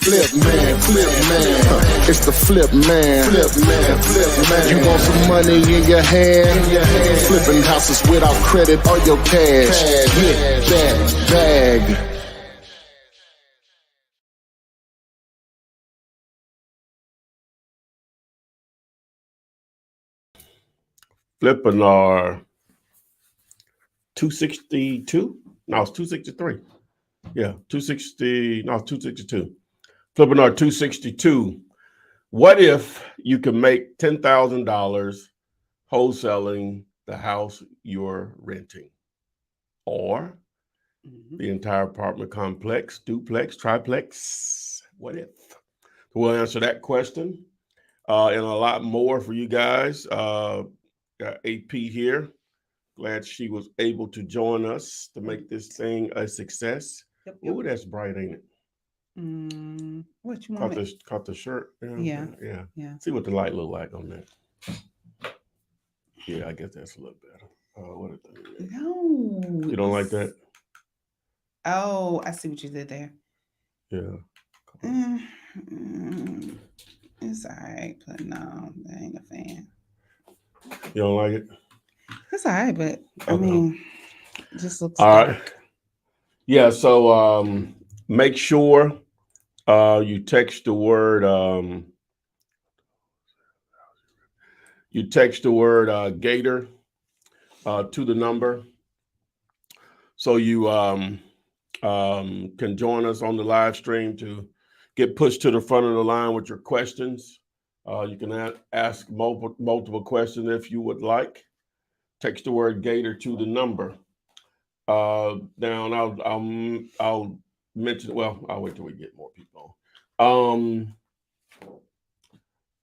It's the flip man. You want some money in your hand? Flipping houses without credit or your cash. Get that bag. Flippinar 262? No, it's 263. Yeah, 260. No, it's 262. Flippinar 262. What if you could make $10,000 wholesaling the house you're renting, or the entire apartment complex, duplex, triplex? What if? We'll answer that question and a lot more for you guys. Got AP here. Glad she was able to join us to make this thing a success. Yep. Ooh, that's bright, ain't it? What you want? Caught the shirt. Yeah. See what the light look like on that. Yeah, I guess that's a little better. What is that? No. You don't like that? Oh, I see what you did there. Yeah. It's all right, but no, that ain't a fan. You don't like it? It's all right, but I mean, it just looks all dark. right. Yeah, so make sure you text the word Gator to the number, so you can join us on the live stream to get pushed to the front of the line with your questions. You can ask multiple questions if you would like. Text the word Gator to the number. Now I'll mention. Well, I'll wait till we get more people on.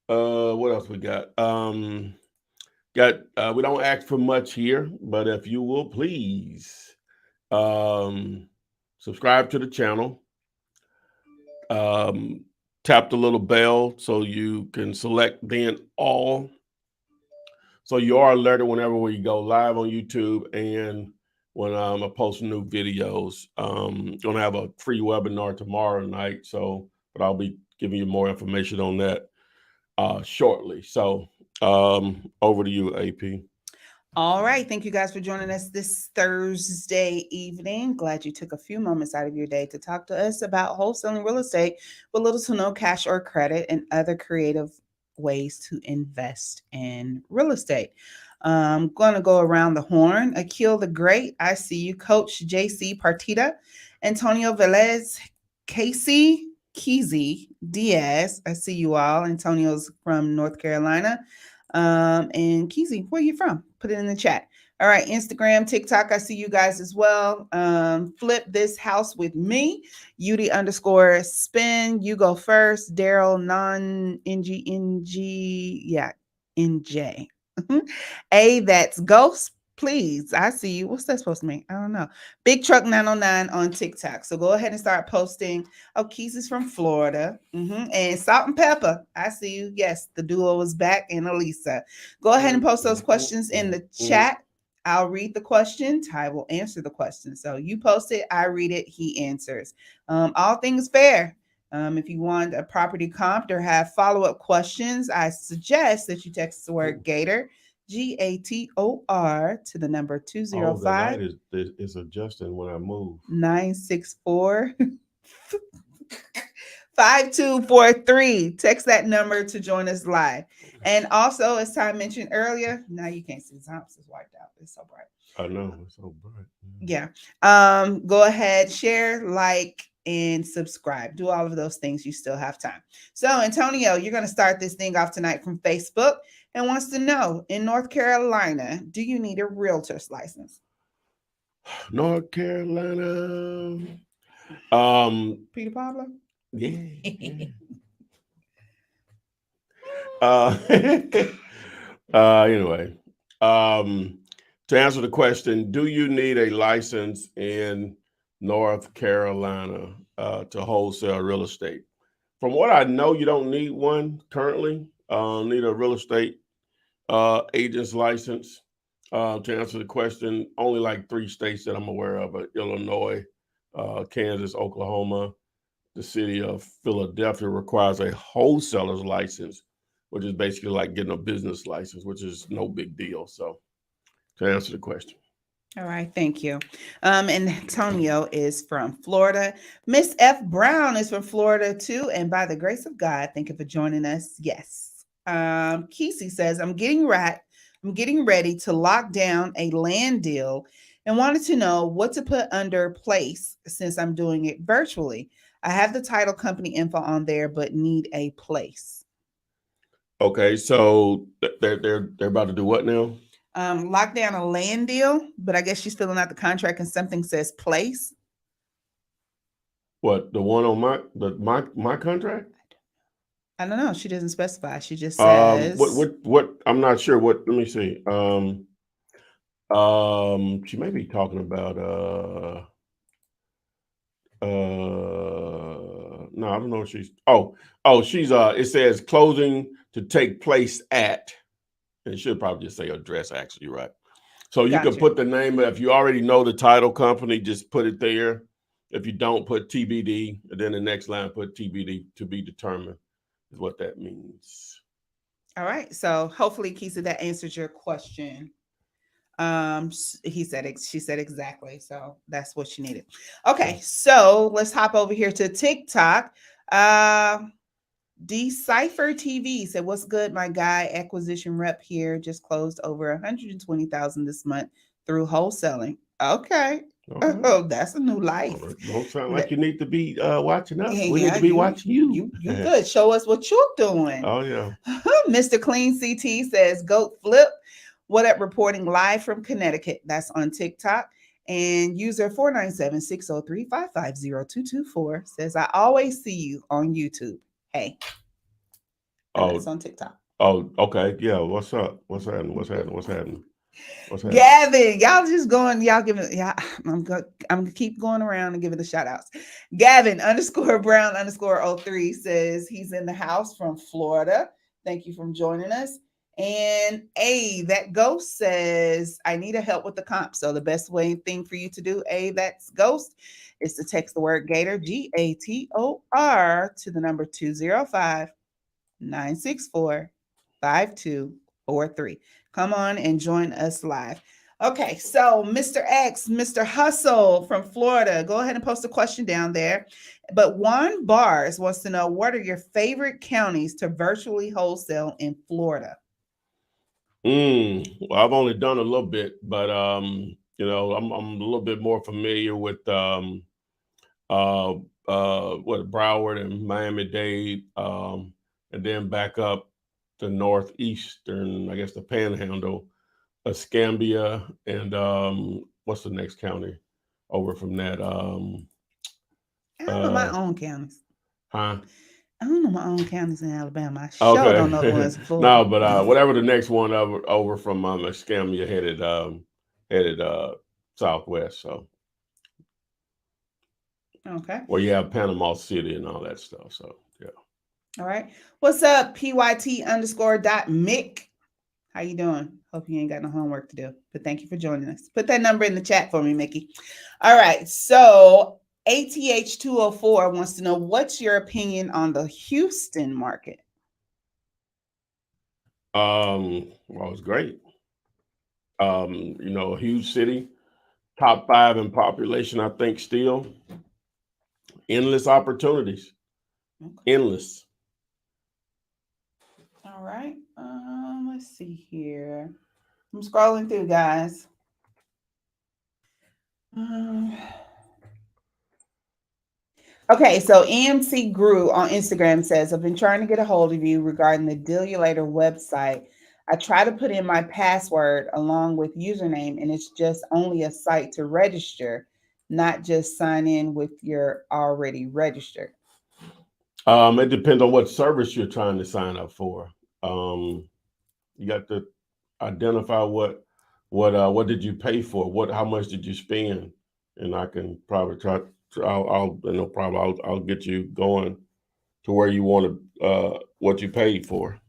What else we got? We don't ask for much here, but if you will please subscribe to the channel. Tap the little bell so you can select then all, so you are alerted whenever we go live on YouTube and when I post new videos. Gonna have a free webinar tomorrow night, but I'll be giving you more information on that shortly. So over to you, AP. All right. Thank you guys for joining us this Thursday evening. Glad you took a few moments out of your day to talk to us about wholesaling real estate with little to no cash or credit and other creative ways to invest in real estate. I'm going to go around the horn. Akil the Great, I see you. Coach JC Partita, Antonio Velez, Casey Keezy Diaz, I see you all. Antonio's from North Carolina. And Keezy, where are you from? Put it in the chat. All right, Instagram, TikTok, I see you guys as well. Flip this house with me. UD_spin. You go first. Daryl non-NG. Yeah, NJ. A, that's Ghost. Please, I see you. What's that supposed to mean? I don't know. Big Truck 909 on TikTok. So go ahead and start posting. Oh, Keys is from Florida. And Salt and Pepper, I see you. Yes, the duo is back. And Elisa. Go ahead and post those questions in the chat. I'll read the question. Ty will answer the question. So you post it, I read it, he answers. All things fair. If you want a property comp or have follow-up questions, I suggest that you text the word Gator, GATOR, to the number 205. Is adjusting when I move. 964 5243. Text that number to join us live. And also, as Ty mentioned earlier, now you can't see the house is wiped out. It's so bright. I know, it's so bright. Yeah. Go ahead, share, like, and subscribe. Do all of those things. You still have time. So, Antonio, you're going to start this thing off tonight from Facebook and wants to know, in North Carolina, do you need a realtor's license? North Carolina. Peter Pablo? Yeah. Anyway, to answer the question, do you need a license in North Carolina to wholesale real estate? From what I know, you don't need one currently. Need a real estate agent's license. To answer the question, only like 3 states that I'm aware of: Illinois, Kansas, Oklahoma, the city of Philadelphia requires a wholesaler's license, which is basically like getting a business license, which is no big deal. So to answer the question. All right, thank you. And Antonio is from Florida. Miss F. Brown is from Florida too. And by the grace of God, thank you for joining us. Yes. Kesey says, I'm getting ready to lock down a land deal and wanted to know what to put under place since I'm doing it virtually. I have the title company info on there, but need a place. Okay, so they're about to do what now? Lock down a land deal, but I guess she's filling out the contract and something says place. What, the one on my contract? I don't know. She doesn't specify. She just says what I'm not sure what. Let me see. She may be talking about no, I don't know if she's she's it says closing to take place at, and it should probably just say address, actually, right? So you can put the name. If you already know the title company, just put it there. If you don't, put TBD, and then the next line put TBD, to be determined, is what that means. All right. So hopefully, Keisha, that answers your question. She said exactly. So that's what she needed. Okay. So let's hop over here to TikTok. Decipher TV said, "What's good, my guy? Acquisition rep here. Just closed over 120,000 this month through wholesaling." Okay. Oh, that's a new life. Don't sound like you need to be watching us. We need to be watching you. You good. Show us what you're doing. Oh, yeah. Mr. Clean CT says, "Goat Flip. What up? Reporting live from Connecticut." That's on TikTok. And user 497-603-550-224 says, "I always see you on YouTube." Hey. That's on TikTok. Oh, okay. Yeah. What's up? What's happening? Gavin, y'all just going, y'all giving, yeah, I'm gonna keep going around and giving the shout outs. Gavin _Brown_03 says he's in the house from Florida. Thank you for joining us. And that Ghost says, "I need a help with the comp." So the best thing for you to do, that's Ghost, is to text the word Gator, GATOR, to the number 205-964-5243. Come on and join us live. Okay, so Mr. X, Mr. Hustle from Florida, go ahead and post a question down there. But Juan Bars wants to know, what are your favorite counties to virtually wholesale in Florida? Well, I've only done a little bit, but I'm a little bit more familiar with Broward and Miami-Dade, and then back up the northeastern, I guess the Panhandle, Escambia, and what's the next county over from that? I don't know my own counties. Huh? I don't know my own counties in Alabama. I sure don't know the ones in Florida. No, but whatever the next one over from Escambia headed southwest. So okay, where you have Panama City and all that stuff. So yeah. All right. What's up, PYT_Mick? How you doing? Hope you ain't got no homework to do, but thank you for joining us. Put that number in the chat for me, Mickey. All right. So ATH204 wants to know, what's your opinion on the Houston market? Well, it's great. A huge city, top 5 in population, I think, still. Endless opportunities. Okay. Endless. All right. Let's see here. I'm scrolling through, guys. Okay, so EMC Grew on Instagram says, "I've been trying to get a hold of you regarding the Deal You Later website. I try to put in my password along with username, and it's just only a site to register, not just sign in with your already registered." It depends on what service you're trying to sign up for. You got to identify what did you pay for? How much did you spend? And I can probably I'll get you going to where you want to what you paid for.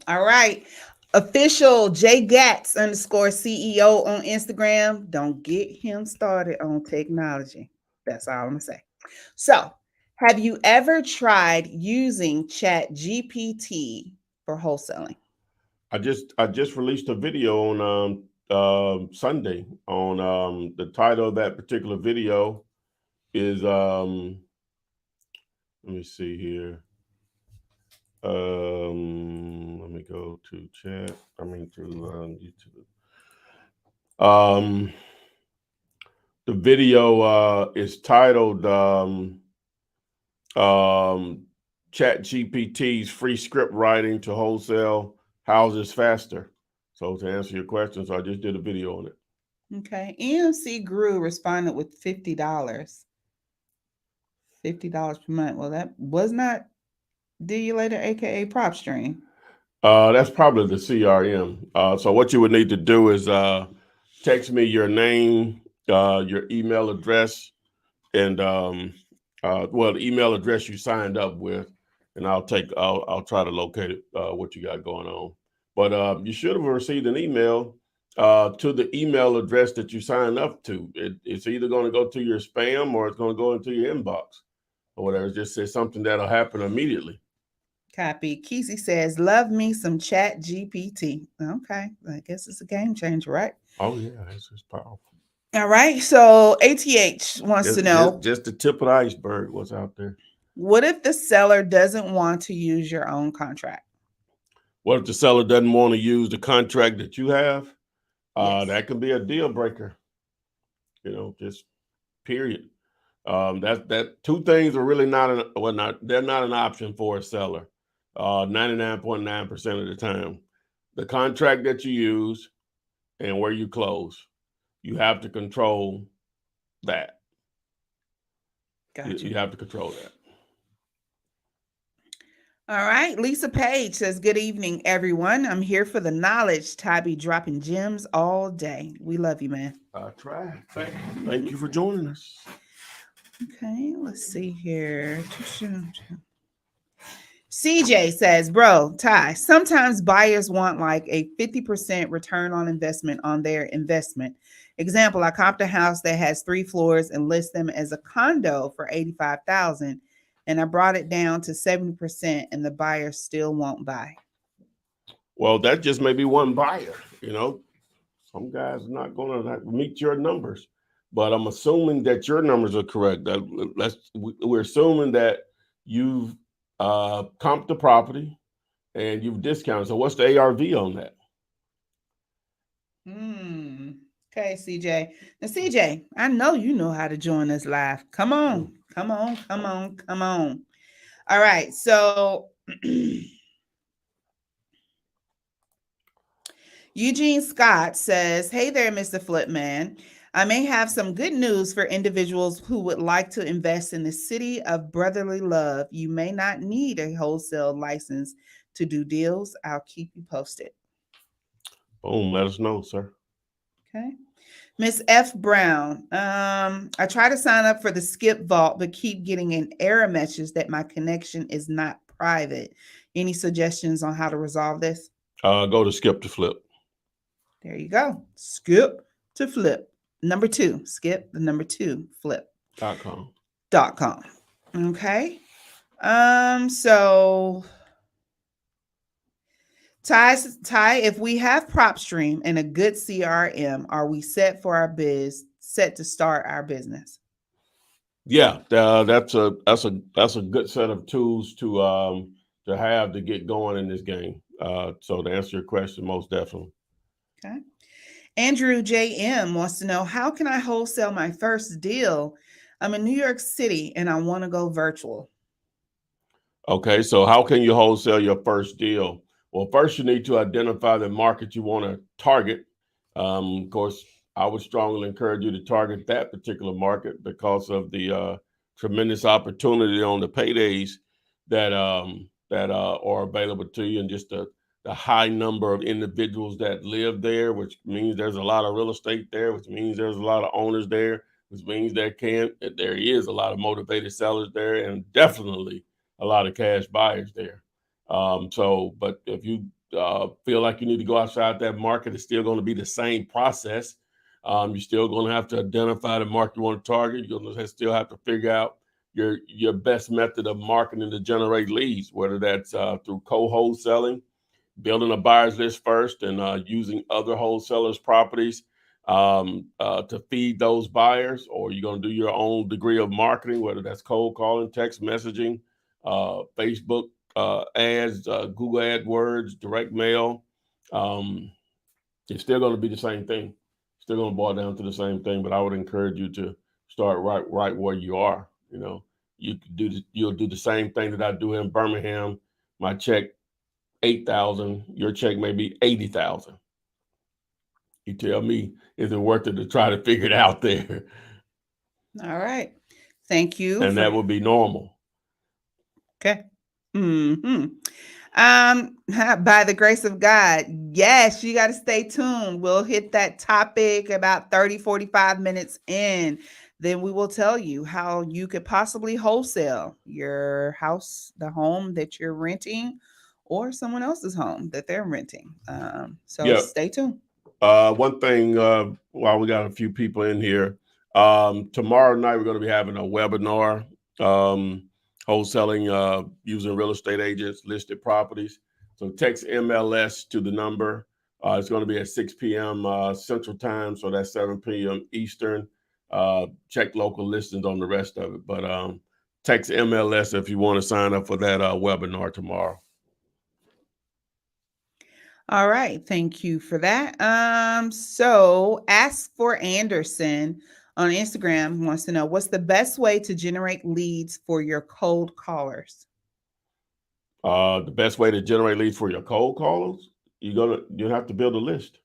All right. Official JGats _CEO on Instagram. Don't get him started on technology. That's all I'm gonna say. So Have you ever tried using Chat GPT for wholesaling? I just released a video on Sunday on the title of that particular video is let me see here. Let me go to chat. I mean to YouTube. The video is titled Chat GPT's free script writing to wholesale houses faster. So to answer your question, so I just did a video on it. Okay. EMC Grew responded with $50. $50 per month. Well, that was not Do You Later, aka PropStream. That's probably the CRM. So what you would need to do is text me your name, your email address, and the email address you signed up with, and I'll try to locate it, what you got going on. But you should have received an email to the email address that you signed up to. It's either going to go to your spam or it's going to go into your inbox or whatever. It just says something that'll happen immediately. Copy. Kesey says, love me some Chat GPT. Okay. I guess it's a game changer, right? Oh, yeah. It's just powerful. All right. So ATH wants to know. Just the tip of the iceberg, what's out there. What if the seller doesn't want to use your own contract? What if the seller doesn't want to use the contract that you have? Yes. That can be a deal breaker. Just period. That two things are really they're not an option for a seller. 99.9% of the time, the contract that you use and where you close, you have to control that. Gotcha. You have to control that. All right. Lisa Page says, good evening, everyone. I'm here for the knowledge. Ty be dropping gems all day. We love you, man. I try. Thank you for joining us. Okay, let's see here. CJ says, bro, Ty, sometimes buyers want like a 50% return on investment on their investment. Example, I comped a house that has 3 floors and list them as a condo for $85,000, and I brought it down to 70%, and the buyer still won't buy. Well, that just may be one buyer. Some guys are not going to meet your numbers, but I'm assuming that your numbers are correct. We're assuming that you've comped the property and you've discounted. So what's the ARV on that? Okay, CJ. Now, CJ, I know you know how to join us live. Come on. All right. So Eugene Scott says, hey there, Mr. Flipman. I may have some good news for individuals who would like to invest in the city of brotherly love. You may not need a wholesale license to do deals. I'll keep you posted. Boom, let us know, sir. Okay. Miss F. Brown, I try to sign up for the Skip Vault, but keep getting an error message that my connection is not private. Any suggestions on how to resolve this? Go to Skip to Flip. There you go. Skip to Flip. Number 2, skip the number 2, flip.com. Okay. So Ty, if we have PropStream and a good CRM, are we set to start our business? Yeah, that's a good set of tools to have to get going in this game. So to answer your question, most definitely. Okay. Andrew JM wants to know, how can I wholesale my first deal? I'm in New York City and I want to go virtual. Okay, so how can you wholesale your first deal? Well, first you need to identify the market you want to target. Of course, I would strongly encourage you to target that particular market because of the tremendous opportunity on the paydays that are available to you, and just the high number of individuals that live there, which means there's a lot of real estate there, which means there's a lot of owners there, which means there is a lot of motivated sellers there, and definitely a lot of cash buyers there. But if you feel like you need to go outside that market, it's still going to be the same process. You're still going to have to identify the market you want to target. You're going to still have to figure out your best method of marketing to generate leads, whether that's through co-wholesaling, building a buyer's list first, and using other wholesalers' properties to feed those buyers, or you're going to do your own degree of marketing, whether that's cold calling, text messaging, Facebook ads, Google AdWords, direct mail. It's still going to be the same thing. Still going to boil down to the same thing. But I would encourage you to start right where you are. You know, you'll do the same thing that I do in Birmingham. My check 8,000. Your check may be 80,000. You tell me, is it worth it to try to figure it out there? All right. Thank you. And that would be normal. Okay. By the grace of God, yes, you got to stay tuned. We'll hit that topic about 30, 45 minutes in. Then we will tell you how you could possibly wholesale your house, the home that you're renting, or someone else's home that they're renting. So stay tuned. One thing, while we got a few people in here, tomorrow night we're going to be having a webinar, wholesaling using real estate agents, listed properties. So text MLS to the number. It's going to be at 6 p.m. Central Time, so that's 7 p.m. Eastern. Check local listings on the rest of it. But text MLS if you want to sign up for that webinar tomorrow. All right. Thank you for that. So Ask for Anderson on Instagram wants to know, what's the best way to generate leads for your cold callers? The best way to generate leads for your cold callers, you have to build a list.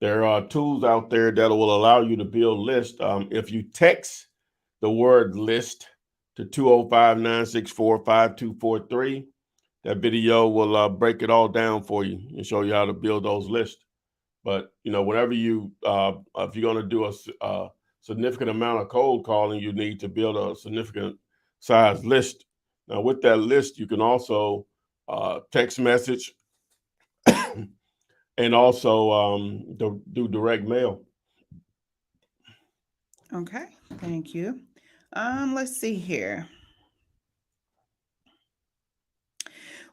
There are tools out there that will allow you to build lists. If you text the word list to 205-964-5243, that video will break it all down for you and show you how to build those lists. But, whenever if you're going to do a significant amount of cold calling, you need to build a significant size list. Now, with that list, you can also text message and also do direct mail. Okay, thank you. Let's see here.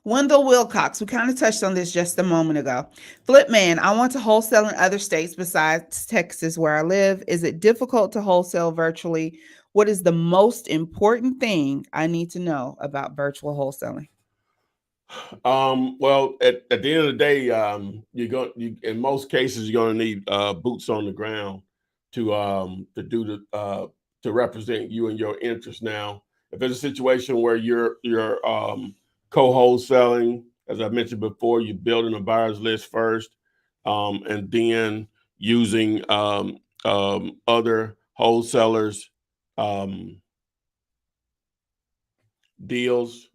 Wendell Wilcox, we kind of touched on this just a moment ago. Flipman, I want to wholesale in other states besides Texas where I live. Is it difficult to wholesale virtually? What is the most important thing I need to know about virtual wholesaling? Well, at the end of the day, in most cases, you're going to need boots on the ground to represent you and your interests. Now, if it's a situation where you're co-wholesaling, as I mentioned before, you're building a buyer's list first, and then using other wholesalers' deals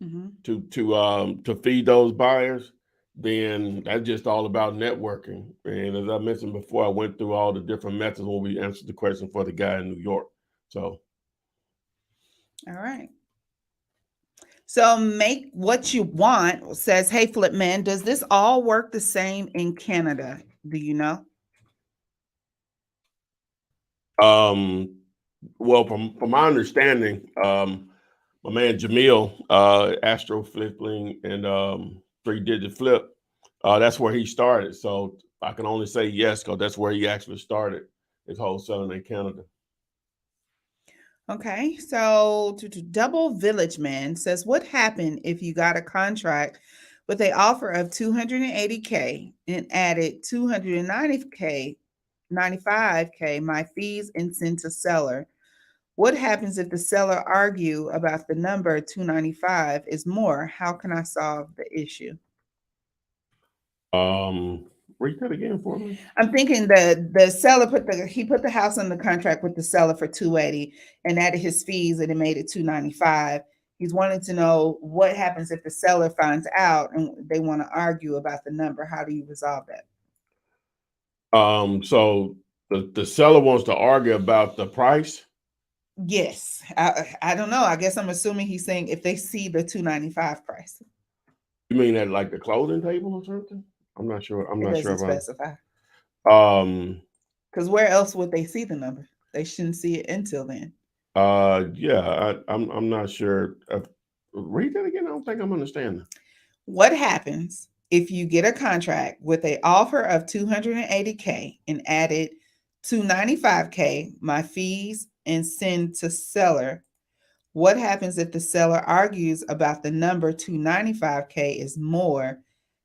to feed those buyers, then that's just all about networking. And as I mentioned before, I went through all the different methods when we answered the question for the guy in New York. So, all right. So Make What You Want says, hey, Flipman, does this all work the same in Canada? Do you know? Well, from my understanding, my man Jamil, Astro Flipping and 3-digit flip, that's where he started. So I can only say yes, because that's where he actually started his wholesaling in Canada. Okay, so to Double Village Man says, what happened if you got a contract with an offer of $280K and added $290K, $95K, my fees and sent to seller? What happens if the seller argue about the number 295 is more? How can I solve the issue? Read that again for me. I'm thinking the seller put the house on the contract with the seller for 280 and added his fees and it made it 295. He's wanting to know what happens if the seller finds out and they want to argue about the number. How do you resolve that? So the seller wants to argue about the price. Yes, I don't know. I guess I'm assuming he's saying if they see the 295 price. You mean at like the closing table or something? I'm not sure. I'm not sure about specify. Because where else would they see the number? They shouldn't see it until then. Yeah, I'm not sure. Read that again. I don't think I'm understanding. What happens if you get a contract with an offer of 280K and added 295K, my fees, and send to seller? What happens if the seller argues about the number 295K is more?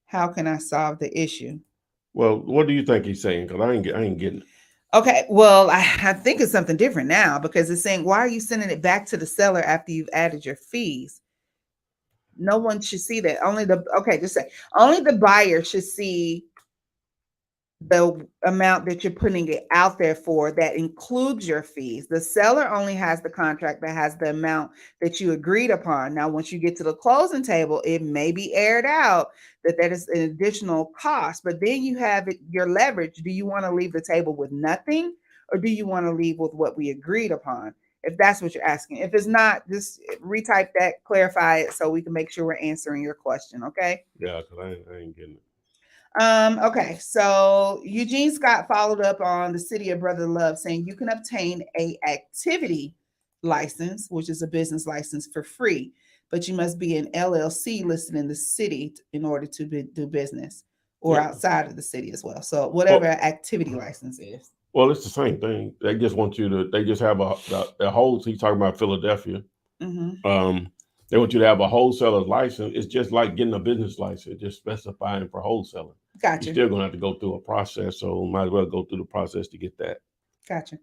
How can I solve the issue? Well, what do you think he's saying? Because I ain't getting it. Okay, well, I think it's something different now because it's saying, why are you sending it back to the seller after you've added your fees? No one should see that. Only the buyer should see the amount that you're putting it out there for that includes your fees. The seller only has the contract that has the amount that you agreed upon. Now, once you get to the closing table, it may be aired out that is an additional cost, but then you have your leverage. Do you want to leave the table with nothing, or do you want to leave with what we agreed upon? If that's what you're asking. If it's not, just retype that, clarify it so we can make sure we're answering your question. Okay. Yeah, because I ain't getting it. Okay, so Eugene Scott followed up on the City of Brother Love saying you can obtain a activity license, which is a business license, for free, but you must be an LLC listed in the city in order to do business, or outside of the city as well. So whatever activity license is. Well, it's the same thing. They just want you to. They just have a whole. He's talking about Philadelphia. Mm-hmm. They want you to have a wholesaler's license. It's just like getting a business license, just specifying for wholesaling. Gotcha. You're still going to have to go through a process, so might as well go through the process to get that. Gotcha.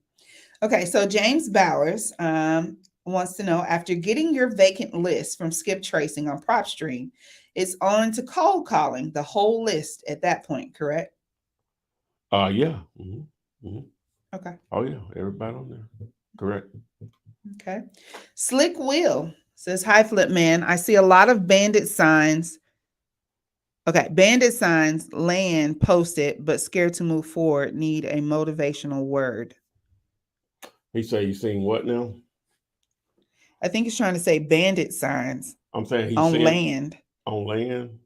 Okay, so James Bowers wants to know, after getting your vacant list from Skip Tracing on PropStream, it's on to cold calling the whole list at that point, correct? Yeah. Mm-hmm. Mm-hmm. Okay. Oh yeah, everybody on there. Correct. Okay. Slick Will says, hi, Flip Man. I see a lot of bandit signs. Okay, bandit signs, land posted, but scared to move forward. Need a motivational word. He said he's seeing what now? I think he's trying to say bandit signs. I'm saying he's on seeing land. On land.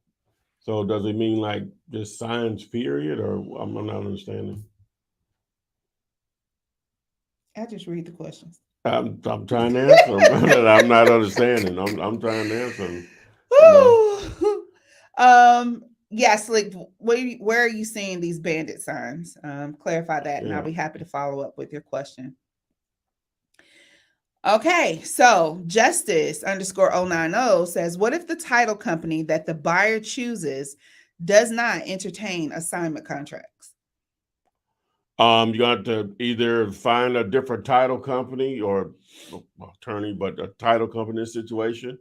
So does it mean like just signs, period, or I'm not understanding? I just read the questions. I'm trying to answer them. I'm not understanding. I'm trying to answer them. Yes, like where are you seeing these bandit signs? Clarify that, and I'll be happy to follow up with your question. Okay, so Justice_090 says, what if the title company that the buyer chooses does not entertain assignment contracts? You got to either find a different title company or attorney, but a title company situation,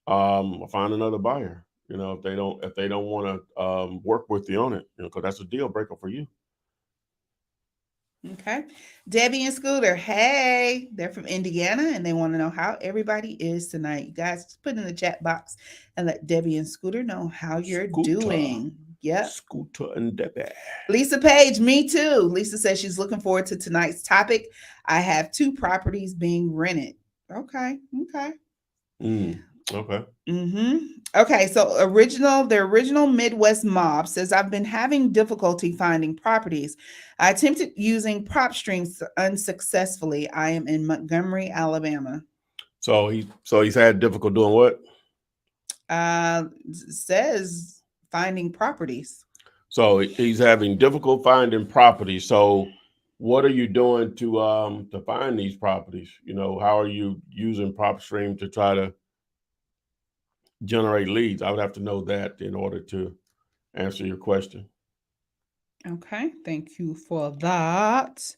find another buyer. You know, if they don't want to work with you on it, you know, because that's a deal breaker for you. Okay. Debbie and Scooter, hey, they're from Indiana and they want to know how everybody is tonight. You guys, just put in the chat box and let Debbie and Scooter know how you're doing. Yep. Scooter and Debbie. Lisa Page, me too. Lisa says she's looking forward to tonight's topic. I have 2 properties being rented. Okay. Okay. Mm-hmm. Okay, so the original Midwest Mob says, I've been having difficulty finding properties. I attempted using PropStream unsuccessfully. I am in Montgomery, Alabama. So he's had difficulty doing what? Says finding properties. So he's having difficult finding properties. So what are you doing to find these properties? You know, how are you using PropStream to try to generate leads? I would have to know that in order to answer your question. Okay, thank you for that.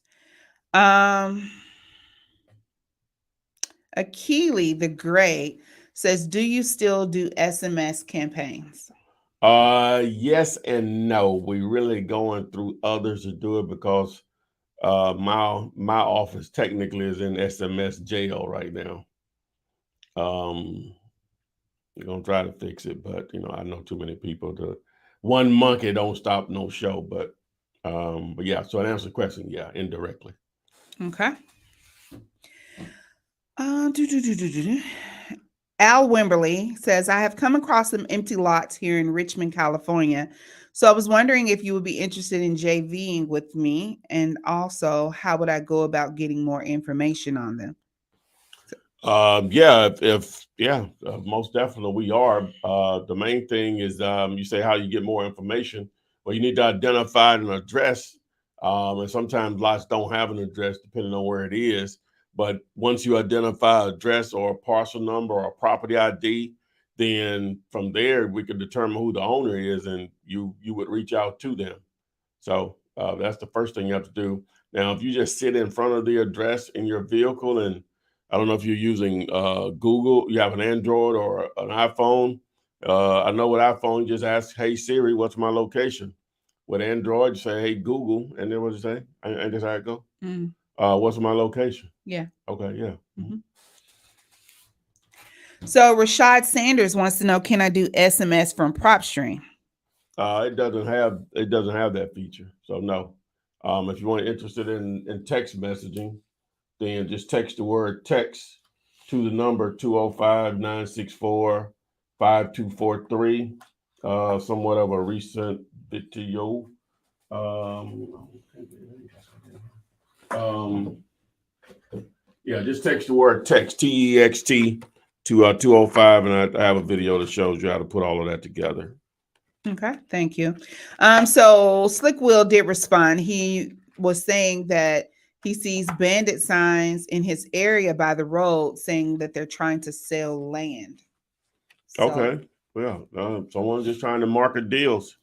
Akili the Great says, do you still do SMS campaigns? Yes and no. We're really going through others to do it because my office technically is in SMS jail right now. We're gonna try to fix it, but you know, I know too many people. One monkey don't stop no show, but yeah. So to answer the question, yeah, indirectly. Okay. Al Wimberly says, I have come across some empty lots here in Richmond, California. So I was wondering if you would be interested in JVing with me, and also how would I go about getting more information on them? Most definitely we are. The main thing is you say how you get more information. Well, you need to identify an address, and sometimes lots don't have an address depending on where it is. But once you identify an address or a parcel number or a property ID, then from there we can determine who the owner is, and you would reach out to them. So that's the first thing you have to do. Now, if you just sit in front of the address in your vehicle, and I don't know if you're using Google, you have an Android or an iPhone. I know with iPhone, you just ask, "Hey Siri, what's my location?" With Android, you say, "Hey Google," and then what you say? And just how it go. Mm. What's my location? Yeah. Okay, yeah. Mm-hmm. So Rashad Sanders wants to know, can I do SMS from PropStream? It doesn't have that feature, so no. If you want interested in text messaging, then just text the word text to the number 205-964-5243. Somewhat of a recent video. Just text the word text, TEXT, to 205, and I have a video that shows you how to put all of that together. Okay, thank you. So Slick Will did respond. He was saying that he sees bandit signs in his area by the road saying that they're trying to sell land. So, okay. Well, someone's just trying to market deals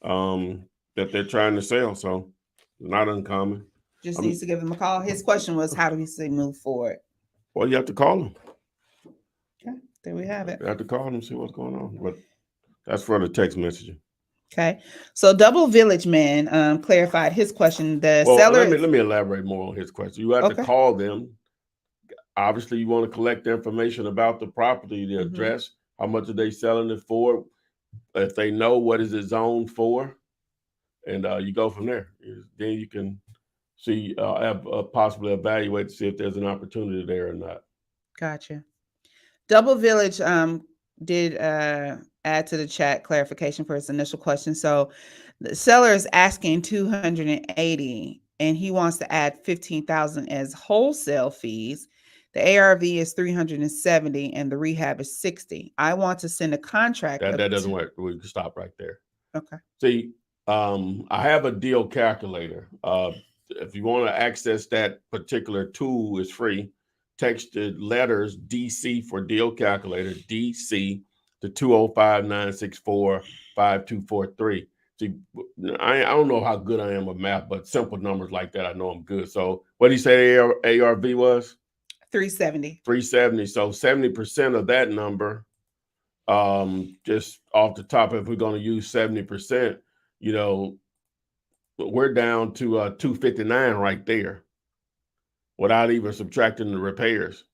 that they're trying to sell. So not uncommon. Just needs to give him a call. His question was, how do we say move forward? Well, you have to call them. Okay, there we have it. You have to call them and see what's going on. But that's for the text messaging. Okay, so Double Village Man clarified his question. The seller. Let me elaborate more on his question. You have to call them. Obviously, you want to collect the information about the property, the address, how much are they selling it for, if they know what is it zoned for, and you go from there. Then you can see, possibly evaluate to see if there's an opportunity there or not. Gotcha. Double Village did add to the chat clarification for his initial question. So the seller is asking 280 and he wants to add 15,000 as wholesale fees. The ARV is 370 and the rehab is 60. I want to send a contract. That doesn't work. We can stop right there. Okay. See, I have a deal calculator. If you want to access that particular tool, it's free. Text the letters DC for deal calculator, DC, to 205-964-5243. See, I don't know how good I am with math, but simple numbers like that, I know I'm good. So what did he say ARV was? 370. 370. So 70% of that number, just off the top, if we're going to use 70%, we're down to 259 right there without even subtracting the repairs.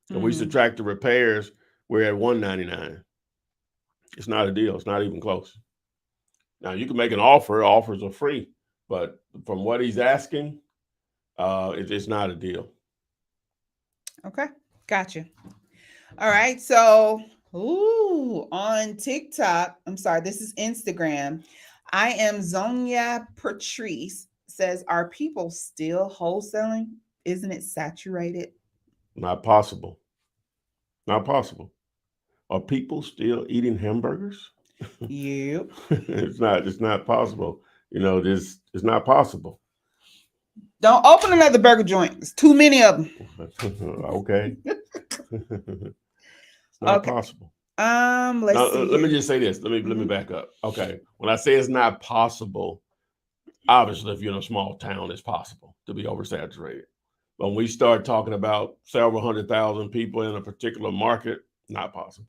If we subtract the repairs, we're at 199. It's not a deal. It's not even close. Now, you can make an offer. Offers are free. But from what he's asking, it's not a deal. Okay. Gotcha. All right. So, on TikTok, I'm sorry, this is Instagram. I am Zonia Patrice says, are people still wholesaling? Isn't it saturated? Not possible. Not possible. Are people still eating hamburgers? Yep. It's not possible. It's not possible. Don't open another burger joint. There's too many of them. Okay. It's not possible. Let's see. Let me just say this. Let me back up. Okay. When I say it's not possible, obviously, if you're in a small town, it's possible to be oversaturated. But when we start talking about several 100,000 people in a particular market, not possible.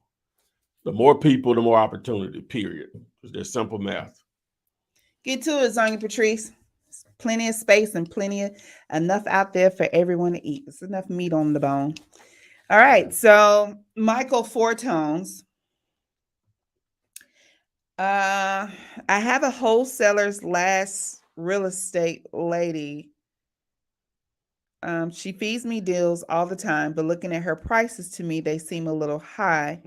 The more people, the more opportunity, period. It's just simple math. Get to it, Zonia Patrice. There's plenty of space and enough out there for everyone to eat. There's enough meat on the bone. All right. So Michael Fortones. I have a wholesaler's last real estate lady. She feeds me deals all the time, but looking at her prices to me, they seem a little high.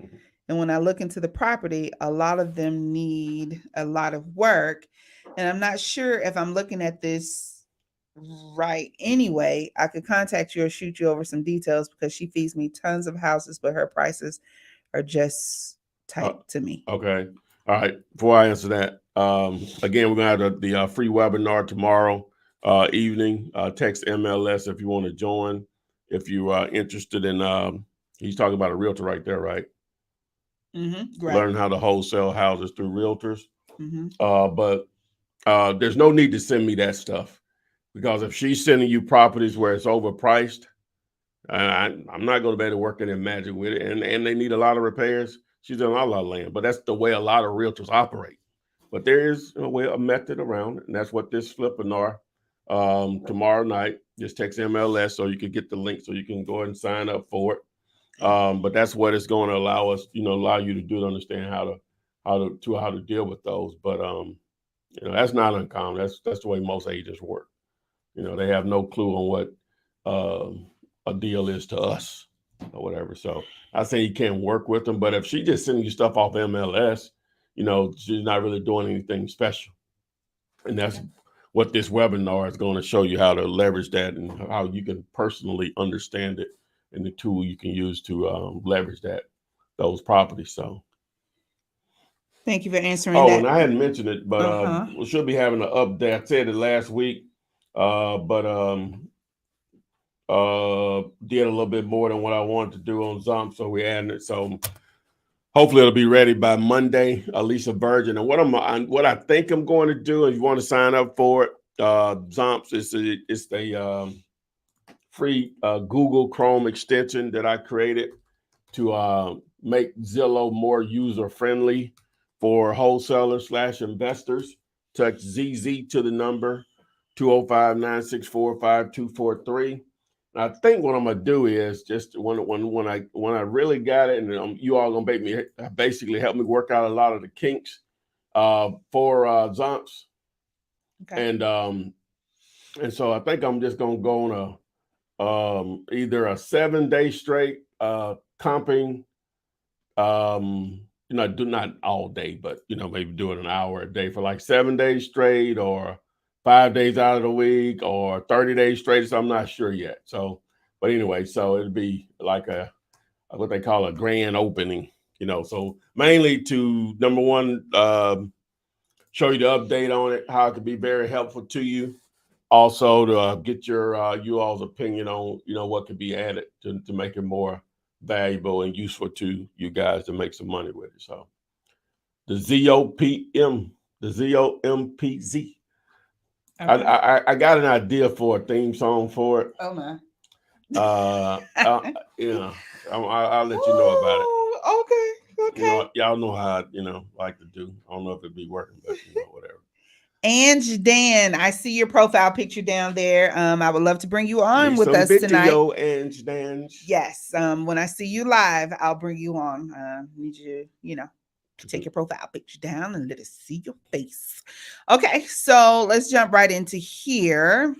And when I look into the property, a lot of them need a lot of work. And I'm not sure if I'm looking at this Right. Anyway, I could contact you or shoot you over some details because she feeds me tons of houses, but her prices are just tight to me. Okay. All right. Before I answer that, again, we're gonna have the free webinar tomorrow evening. Text MLS if you want to join. If you are interested in, he's talking about a realtor right there, right? Mm-hmm. Right. Learn how to wholesale houses through realtors. Mm-hmm. But there's no need to send me that stuff because if she's sending you properties where it's overpriced, I'm not going to be able to work any magic with it. And they need a lot of repairs. She's in a lot of land, but that's the way a lot of realtors operate. But there is a method around it, and that's what this Flippinar tomorrow night. Just text MLS so you can get the link so you can go ahead and sign up for it. But that's what it's going to allow us, allow you to do to understand how to deal with those. But that's not uncommon. That's the way most agents work. They have no clue on what a deal is to us or whatever. So I say you can't work with them, but if she just sending you stuff off MLS, she's not really doing anything special. And that's what this webinar is going to show you, how to leverage that and how you can personally understand it and the tool you can use to leverage those properties. So thank you for answering that. And I hadn't mentioned it, but we should be having an update. I said it last week, but did a little bit more than what I wanted to do on Zomp, so we added it. So hopefully it'll be ready by Monday, at least a version. And what I think I'm going to do, if you want to sign up for it, Zomps is a free Google Chrome extension that I created to make Zillow more user friendly for wholesalers / investors. Touch ZZ to the number 205-964-5243. I think what I'm gonna do is just when I really got it, and you all gonna basically help me work out a lot of the kinks for Zomps, Okay. and so I think I'm just gonna go on either a 7-day straight comping, do not all day, but maybe do it an hour a day for like 7 days straight, or 5 days out of the week, or 30 days straight. So I'm not sure yet. So, but anyway, so it'd be like what they call a grand opening, so mainly to, number one, show you the update on it, how it could be very helpful to you. Also to get your you all's opinion on, what could be added to make it more valuable and useful to you guys to make some money with it. So the ZOPMPZ. Okay. I got an idea for a theme song for it. Oh my. I'll let you know about it. Okay. Y'all know how I like to do. I don't know if it'd be working, but whatever. Ange Dan, I see your profile picture down there. I would love to bring you on with us tonight. Ange Dan. Yes. When I see you live, I'll bring you on. Need you, take your profile picture down and let us see your face. Okay, so let's jump right into here.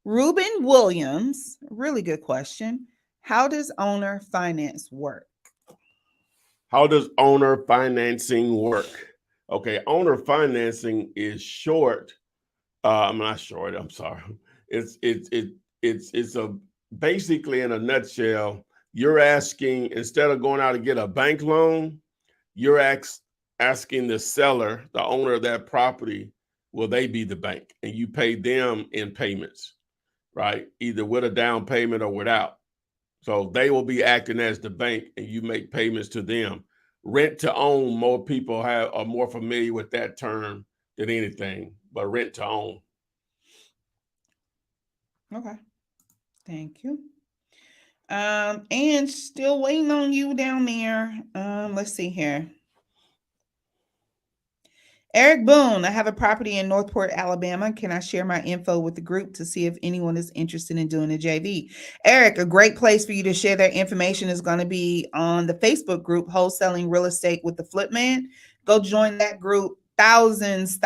Ruben Williams, really good question. How does owner finance work? How does owner financing work? Okay, owner financing is short. I'm not short. I'm sorry. It's basically, in a nutshell, you're asking, instead of going out to get a bank loan, you're asking the seller, the owner of that property, will they be the bank? And you pay them in payments, right? Either with a down payment or without. So they will be acting as the bank, and you make payments to them. Rent to own, more people are more familiar with that term than anything, but rent to own. Okay. Thank you. And still waiting on you down there. Let's see here. Eric Boone, I have a property in Northport, Alabama. Can I share my info with the group to see if anyone is interested in doing a JV? Eric, a great place for you to share that information is going to be on the Facebook group, Wholesaling Real Estate with the Flip Man. Go join that group. Thousands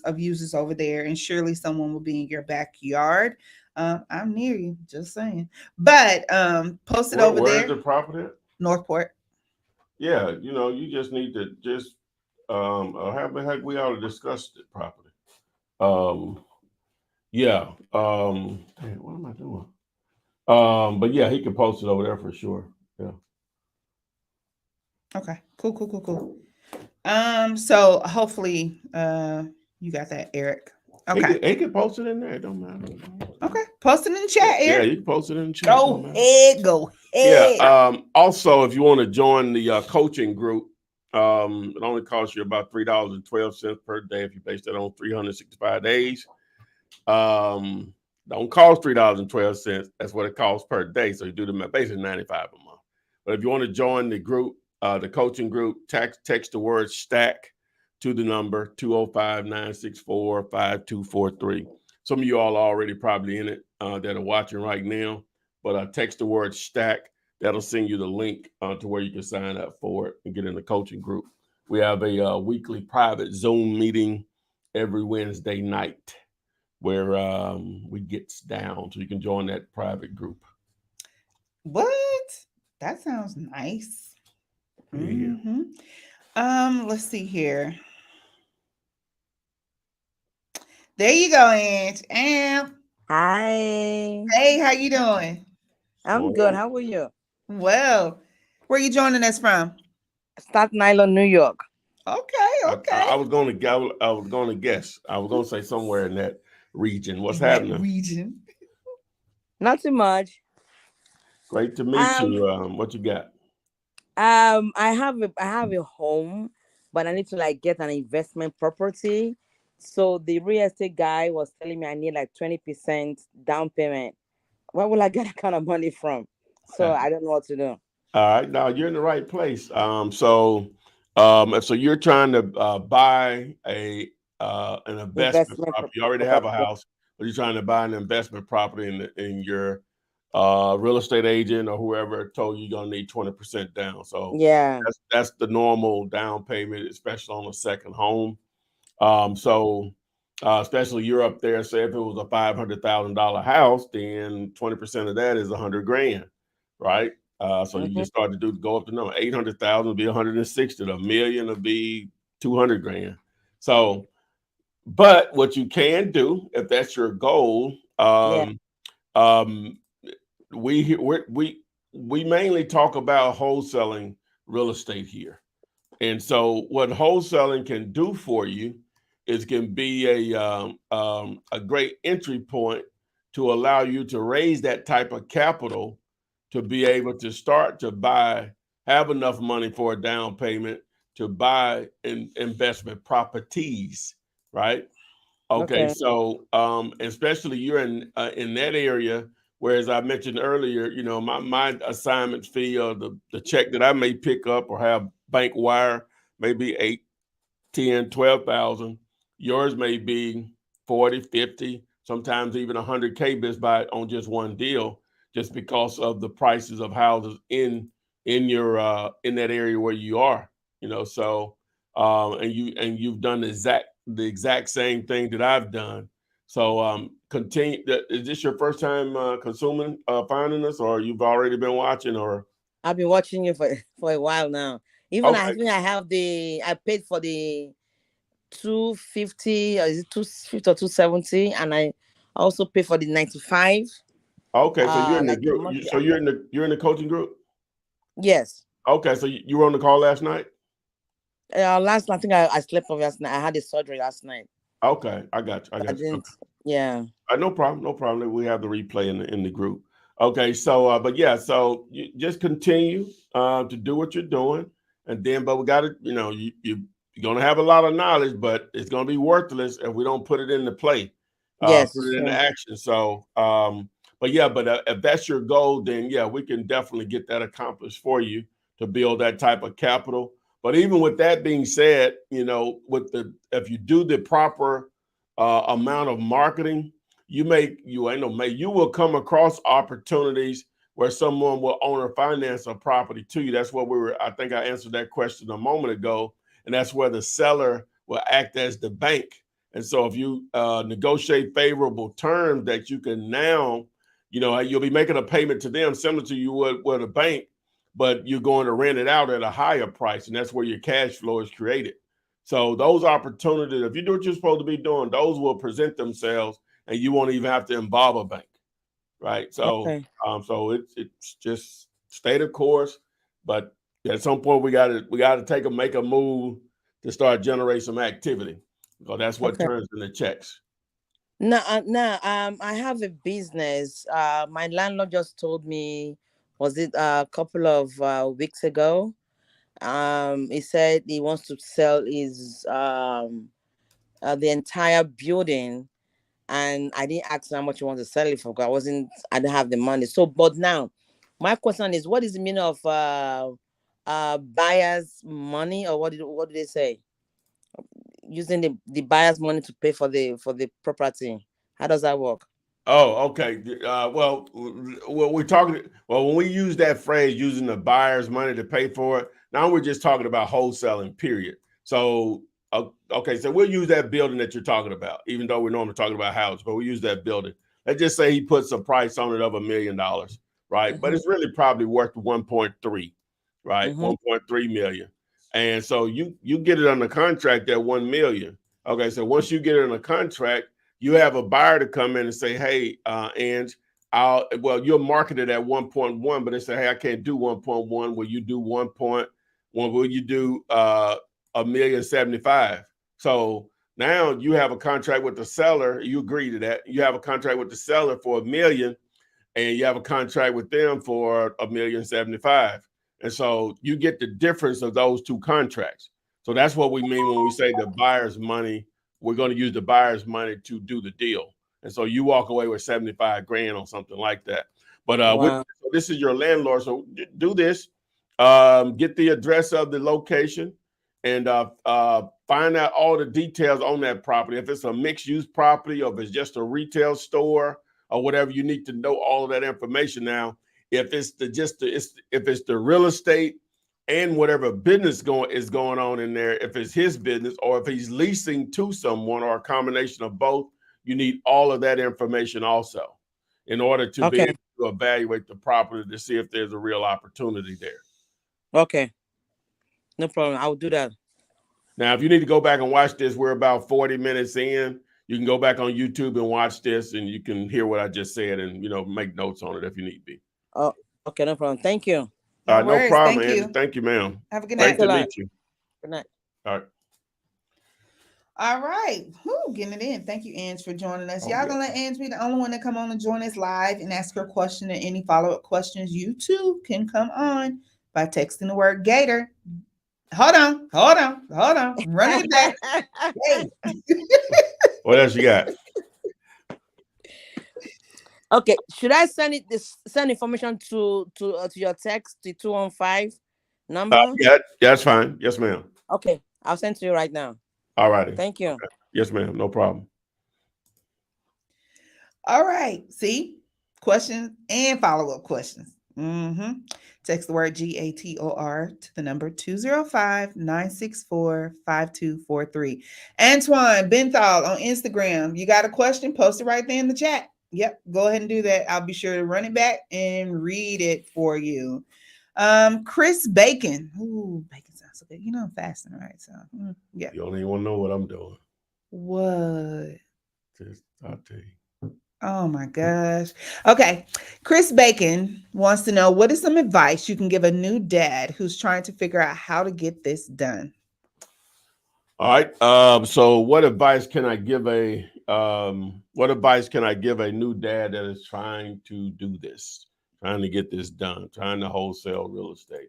of users over there, and surely someone will be in your backyard. I'm near you, just saying. But post it over there. Where's the property? Northport. Yeah, you just need to just we ought to discuss it properly. Yeah. Dang, what am I doing? But yeah, he can post it over there for sure. Yeah. Okay. Cool. So hopefully you got that, Eric. Okay. He can post it in there. It don't matter. Okay. Post it in the chat, Yeah, Eric. you can post it in the chat. Don't Go matter. ahead. Go Yeah. ahead. Also, if you want to join the coaching group, it only costs you about $3.12 per day if you base that on 365 days. Don't cost $3.12. That's what it costs per day. So you do the basically 95 a month. But if you want to join the group, the coaching group, text the word stack to the number 205-964-5243. Some of you all are already probably in it that are watching right now. But text the word stack. That'll send you the link to where you can sign up for it and get in the coaching group. We have a weekly private Zoom meeting every Wednesday night where we get down, so you can join that private group. What? That sounds nice. Yeah. Let's see here. There you go, Ange. And Hi. hey, how you doing? I'm good. How are you? Well, where you joining us from? Staten Island, New York. Okay. I was going to guess. I was going to say somewhere in that region. What's In that happening? region. Not too much. Great to meet you. What you got? I have a home, but I need to like get an investment property. So the real estate guy was telling me I need like 20% down payment. Where will I get that kind of money from? So I don't know what to do. All right, now you're in the right place. So you're trying to buy an investment property. You already have a house, but you're trying to buy an investment property, in your real estate agent or whoever told you you're gonna need 20% down. So Yeah. that's the normal down payment, especially on a second home. Especially you're up there. Say if it was a $500,000 house, then 20% of that is $100,000, right? So you just start to go up the number. 800,000 will be 160. A million will be 200,000. So, but what you can do if that's your goal, we mainly talk about wholesaling real estate here, and so what wholesaling can do for you is can be a great entry point to allow you to raise that type of capital to be able to start to have enough money for a down payment to buy investment properties, right? Okay. So especially you're in that area, whereas I mentioned earlier, my assignment fee or the check that I may pick up or have bank wire may be 8, 10, 12,000. Yours may be 40, 50, sometimes even 100K just on just one deal, just because of the prices of houses in your in that area where you are, so and you've done the exact same thing that I've done. So continue. Is this your first time consuming finding us, or you've already been watching? Or I've been watching you for a while now. Even I think I paid for the 250 or is it 250 or 270, and I also pay for the 95. Okay, so you're in the like group. You're in the coaching group. Yes. Okay, so you were on the call last night. Last night, I think I slept off last night. I had a surgery last night. Okay, I got you. I didn't. Yeah. No problem. We have the replay in the group. Okay, so but yeah, so you just continue to do what you're doing, and then but we got to you're gonna have a lot of knowledge, but it's gonna be worthless if we don't put it into play. Yes. Put it into action. So but if that's your goal, then yeah, we can definitely get that accomplished for you to build that type of capital. But even with that being said, if you do the proper amount of marketing, you will come across opportunities where someone will own or finance a property to you. That's what I think I answered that question a moment ago. And that's where the seller will act as the bank. And so if you negotiate favorable terms that you can now, you'll be making a payment to them similar to you would with a bank, but you're going to rent it out at a higher price. And that's where your cash flow is created. So those opportunities, if you do what you're supposed to be doing, those will present themselves. and you won't even have to involve a bank, right? So, Okay. so it's just stay the course, but at some point we got to make a move to start generating some activity, because that's what Okay. turns into checks. No, I have a business. My landlord just told me, was it a couple of weeks ago? He said he wants to sell his the entire building, and I didn't ask him how much he wants to sell it for, because I didn't have the money. So, but now, my question is, what is the meaning of buyer's money, or what did they say? Using the buyer's money to pay for the property. How does that work? Oh, okay. Well, we're talking. Well, when we use that phrase, using the buyer's money to pay for it, now we're just talking about wholesaling. Period. So, okay, so we'll use that building that you're talking about, even though we're normally talking about houses, but we use that building. Let's just say he puts a price on it of $1 million, right? But it's really probably worth 1.3, right? 1.3 million. And so you get it under contract at 1 million. Okay, so once you get it under contract, you have a buyer to come in and say, hey, Ange, you'll market it at 1.1, but they say, hey, I can't do 1.1. Will you do 1.1? Will you do $1,075,000? So now you have a contract with the seller. You agree to that. You have a contract with the seller for $1 million, and you have a contract with them for $1,075,000. And so you get the difference of those two contracts. So that's what we mean when we say the buyer's money. We're going to use the buyer's money to do the deal. And so you walk away with 75 grand on something like that. But Wow. this is your landlord. So do this, get the address of the location, and find out all the details on that property. If it's a mixed use property, or if it's just a retail store or whatever, you need to know all of that information. Now, if it's the real estate and whatever business is going on in there, if it's his business or if he's leasing to someone or a combination of both, you need all of that information also in order to be able to evaluate the property to see if there's a real opportunity there. Okay. No problem. I'll do that. Now, if you need to go back and watch this, we're about 40 minutes in. You can go back on YouTube and watch this, and you can hear what I just said and, make notes on it if you need be. Oh, okay. No problem. Thank you. No No worries. problem, Thank Andrew. you. Thank you, ma'am. Have a good Great night. to meet you. Good night. All right. All right. Getting it in. Thank you, Ange, for joining us. Oh, Y'all yeah. gonna let Ange be the only one to come on and join us live and ask her question and any follow-up questions. You too can come on by texting the word Gator. Hold on. I'm running it back. Hey. What else you got? Okay. Should I send information to your text, the 215 number? Yeah, that's fine. Yes, ma'am. Okay. I'll send to you right now. All righty. Thank you. Okay. Yes, ma'am. No problem. All right. See, questions and follow-up questions. Text the word GATOR to the number 205-964-5243. Antoine Benthal on Instagram. You got a question? Post it right there in the chat. Yep. Go ahead and do that. I'll be sure to run it back and read it for you. Chris Bacon. Ooh, bacon sounds so good. I'm fasting, right? So yeah. You don't even want to know what I'm doing. What? I'll tell you. Oh my gosh. Okay. Chris Bacon wants to know, what is some advice you can give a new dad who's trying to figure out how to get this done? All right. So what advice can I give a new dad that is trying to do this, trying to get this done, trying to wholesale real estate?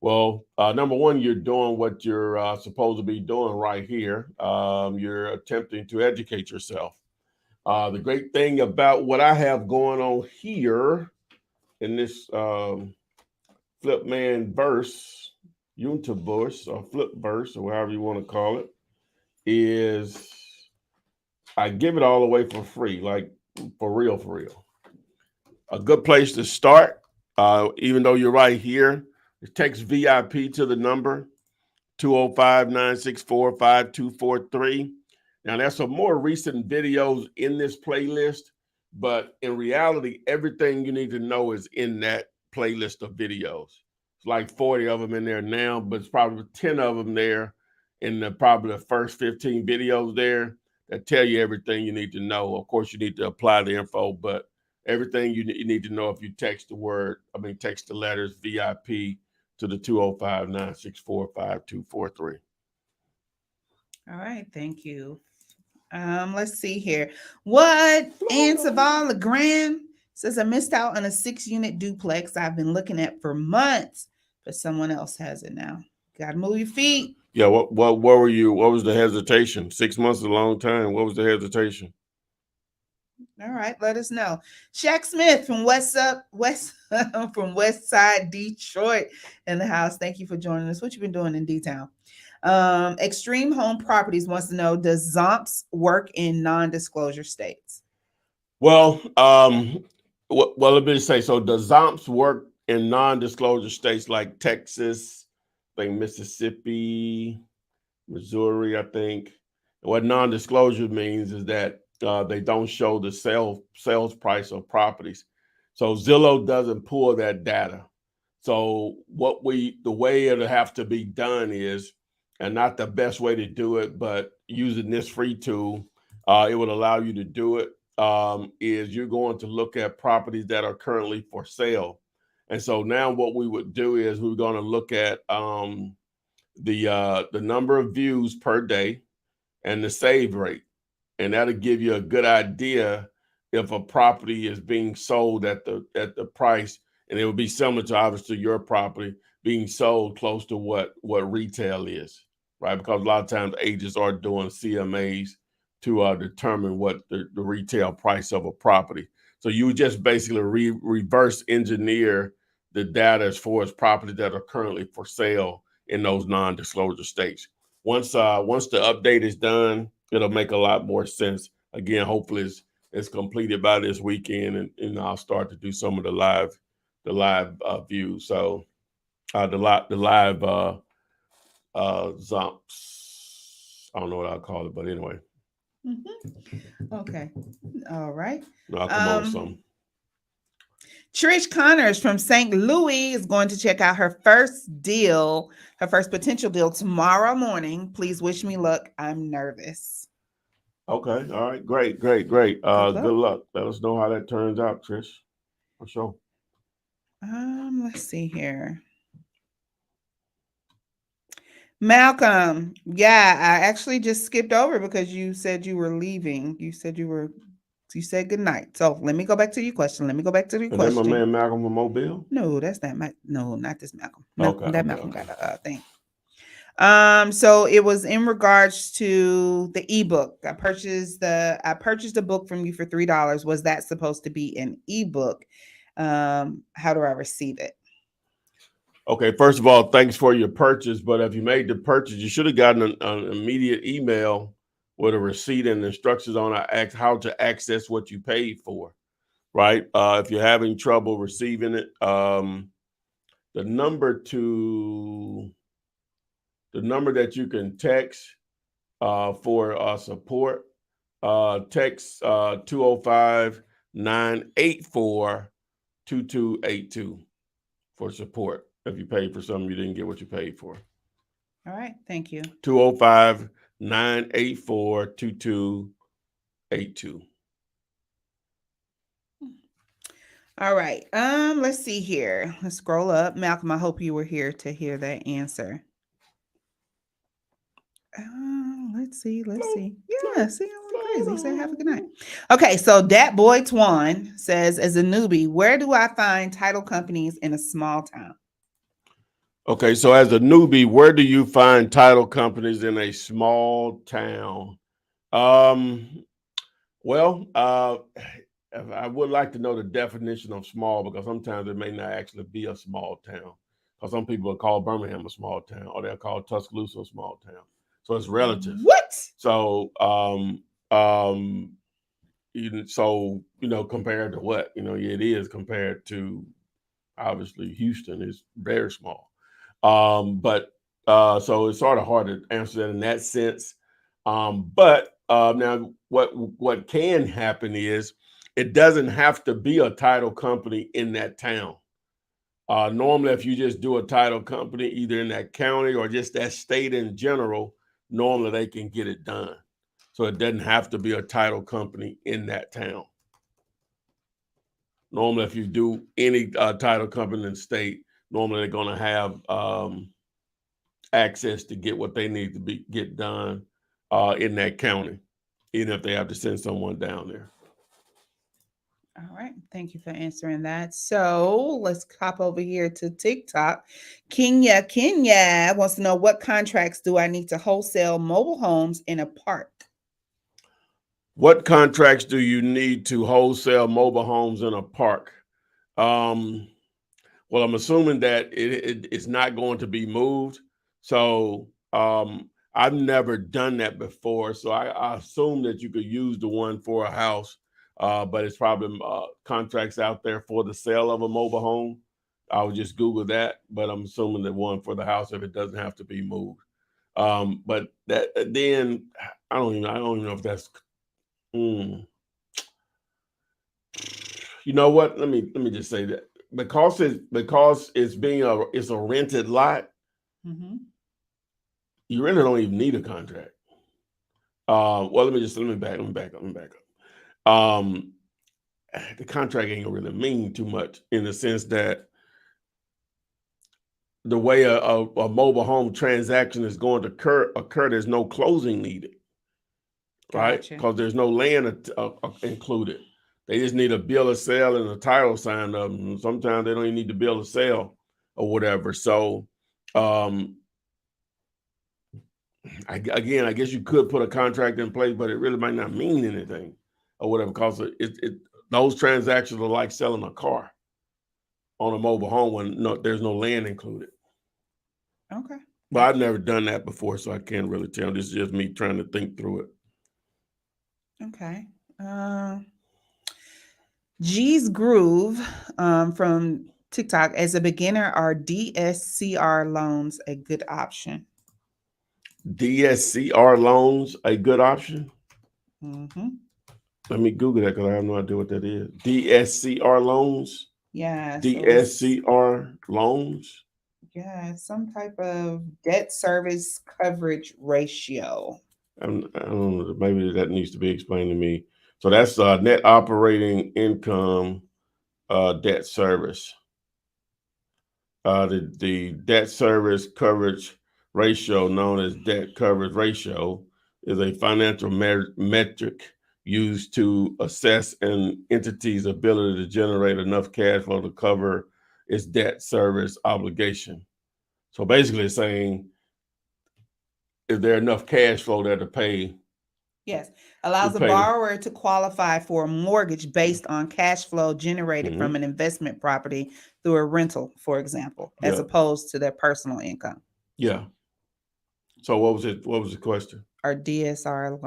Well, number one, you're doing what you're supposed to be doing right here. You're attempting to educate yourself. The great thing about what I have going on here in this Flipman verse, Universe or Flip verse, or however you want to call it, is I give it all away for free, like for real. A good place to start, even though you're right here, text VIP to the number 205-964-5243. Now, there's some more recent videos in this playlist, but in reality, everything you need to know is in that playlist of videos. It's like 40 of them in there now, but it's probably 10 of them there in probably the first 15 videos there. that tell you everything you need to know. Of course, you need to apply the info, but everything you need to know if you text the letters VIP to the 205-964-5243. All right, thank you. Let's see here. What Ann Saval LeGrand says, I missed out on a 6-unit duplex I've been looking at for months, but someone else has it now. Gotta move your feet. Yeah, what were you? What was the hesitation? 6 months is a long time. What was the hesitation? All right, let us know. Shaq Smith from West Side Detroit in the house. Thank you for joining us. What you been doing in D-Town? Extreme Home Properties wants to know, does ZOMPS work in non-disclosure states? Well, let me say, so does ZOMPS work in non-disclosure states like Texas, I think Mississippi, Missouri, I think? What non-disclosure means is that they don't show the sales price of properties. So Zillow doesn't pull that data. So the way it'll have to be done is, and not the best way to do it, but using this free tool, it would allow you to do it, is you're going to look at properties that are currently for sale. And so now what we would do is we're going to look at the number of views per day and the save rate. And that'll give you a good idea if a property is being sold at the price, and it would be similar to obviously your property being sold close to what retail is, right? Because a lot of times agents are doing CMAs to determine what the retail price of a property. So you would just basically reverse engineer the data as far as properties that are currently for sale in those non-disclosure states. Once the update is done, it'll make a lot more sense. Again, hopefully it's completed by this weekend, and I'll start to do some of the live views. So the live ZOMPS. I don't know what I'll call it, but anyway. Mm-hmm. Okay. All right. I'll come up with something. Trish Connors from St. Louis is going to check out her first potential deal tomorrow morning. Please wish me luck. I'm nervous. Okay. All right. Great. Good luck. Let us know how that turns out, Trish. For sure. Let's see here. Malcolm. Yeah, I actually just skipped over because you said you were leaving. You said good night. So let me go back to your question. Is that my man Malcolm from Mobile? No, that's not not this Malcolm. Malcolm got a thing. So it was in regards to the ebook. I purchased a book from you for $3. Was that supposed to be an ebook? How do I receive it? Okay, first of all, thanks for your purchase. But if you made the purchase, you should have gotten an immediate email with a receipt and instructions on how to access what you paid for, right? If you're having trouble receiving it, the number that you can text for support, text 205-984-2282 for support if you paid for something you didn't get what you paid for. All right, thank you. 205-984-2282. All right. Let's see here. Let's scroll up. Malcolm, I hope you were here to hear that answer. Let's see. Yeah, see, I went crazy. Say have a good night. Okay, so Dat Boy Twan says, as a newbie, where do I find title companies in a small town? Okay, so as a newbie, where do you find title companies in a small town? Well, I would like to know the definition of small, because sometimes it may not actually be a small town. Because some people will call Birmingham a small town, or they'll call Tuscaloosa a small town. So it's relative. What? So, compared to what? It is compared to, obviously, Houston is very small. So it's sort of hard to answer that in that sense. But now what can happen is it doesn't have to be a title company in that town. Normally, if you just do a title company either in that county or just that state in general, normally they can get it done. So it doesn't have to be a title company in that town. Normally, if you do any title company in the state, normally they're going to have access to get what they need to get done in that county, even if they have to send someone down there. All right. Thank you for answering that. So let's hop over here to TikTok. Kenya wants to know, what contracts do I need to wholesale mobile homes in a park? What contracts do you need to wholesale mobile homes in a park? Well, I'm assuming that it's not going to be moved. So I've never done that before. So I assume that you could use the one for a house. But it's probably contracts out there for the sale of a mobile home. I would just Google that, but I'm assuming the one for the house if it doesn't have to be moved. But that then I don't even know if that's. You know what? Let me just say that because it's a rented lot. Mm-hmm. You really don't even need a contract. Well, let me back up. The contract ain't gonna really mean too much in the sense that the way a mobile home transaction is going to occur, there's no closing needed, right? Gotcha. Because there's no land included. They just need a bill of sale and a title signed up. And sometimes they don't even need the bill of sale or whatever. So, I guess you could put a contract in place, but it really might not mean anything or whatever, because those transactions are like selling a car on a mobile home when there's no land included. Okay. But I've never done that before, so I can't really tell. This is just me trying to think through it. Okay. G's Groove from TikTok: as a beginner, are DSCR loans a good option? DSCR loans a good option? Mm-hmm. Let me Google that because I have no idea what that is. DSCR loans? Yeah. DSCR loans? Yeah, some type of debt service coverage ratio. I don't know. Maybe that needs to be explained to me. So that's net operating income debt service. The debt service coverage ratio, known as debt coverage ratio, is a financial metric used to assess an entity's ability to generate enough cash flow to cover its debt service obligation. So basically it's saying, is there enough cash flow there to pay? Yes, allows the borrower to qualify for a mortgage based on cash flow generated from an investment property through a rental, for example, as opposed to their personal income. Yeah. So what was it? What was the question? Are DSCR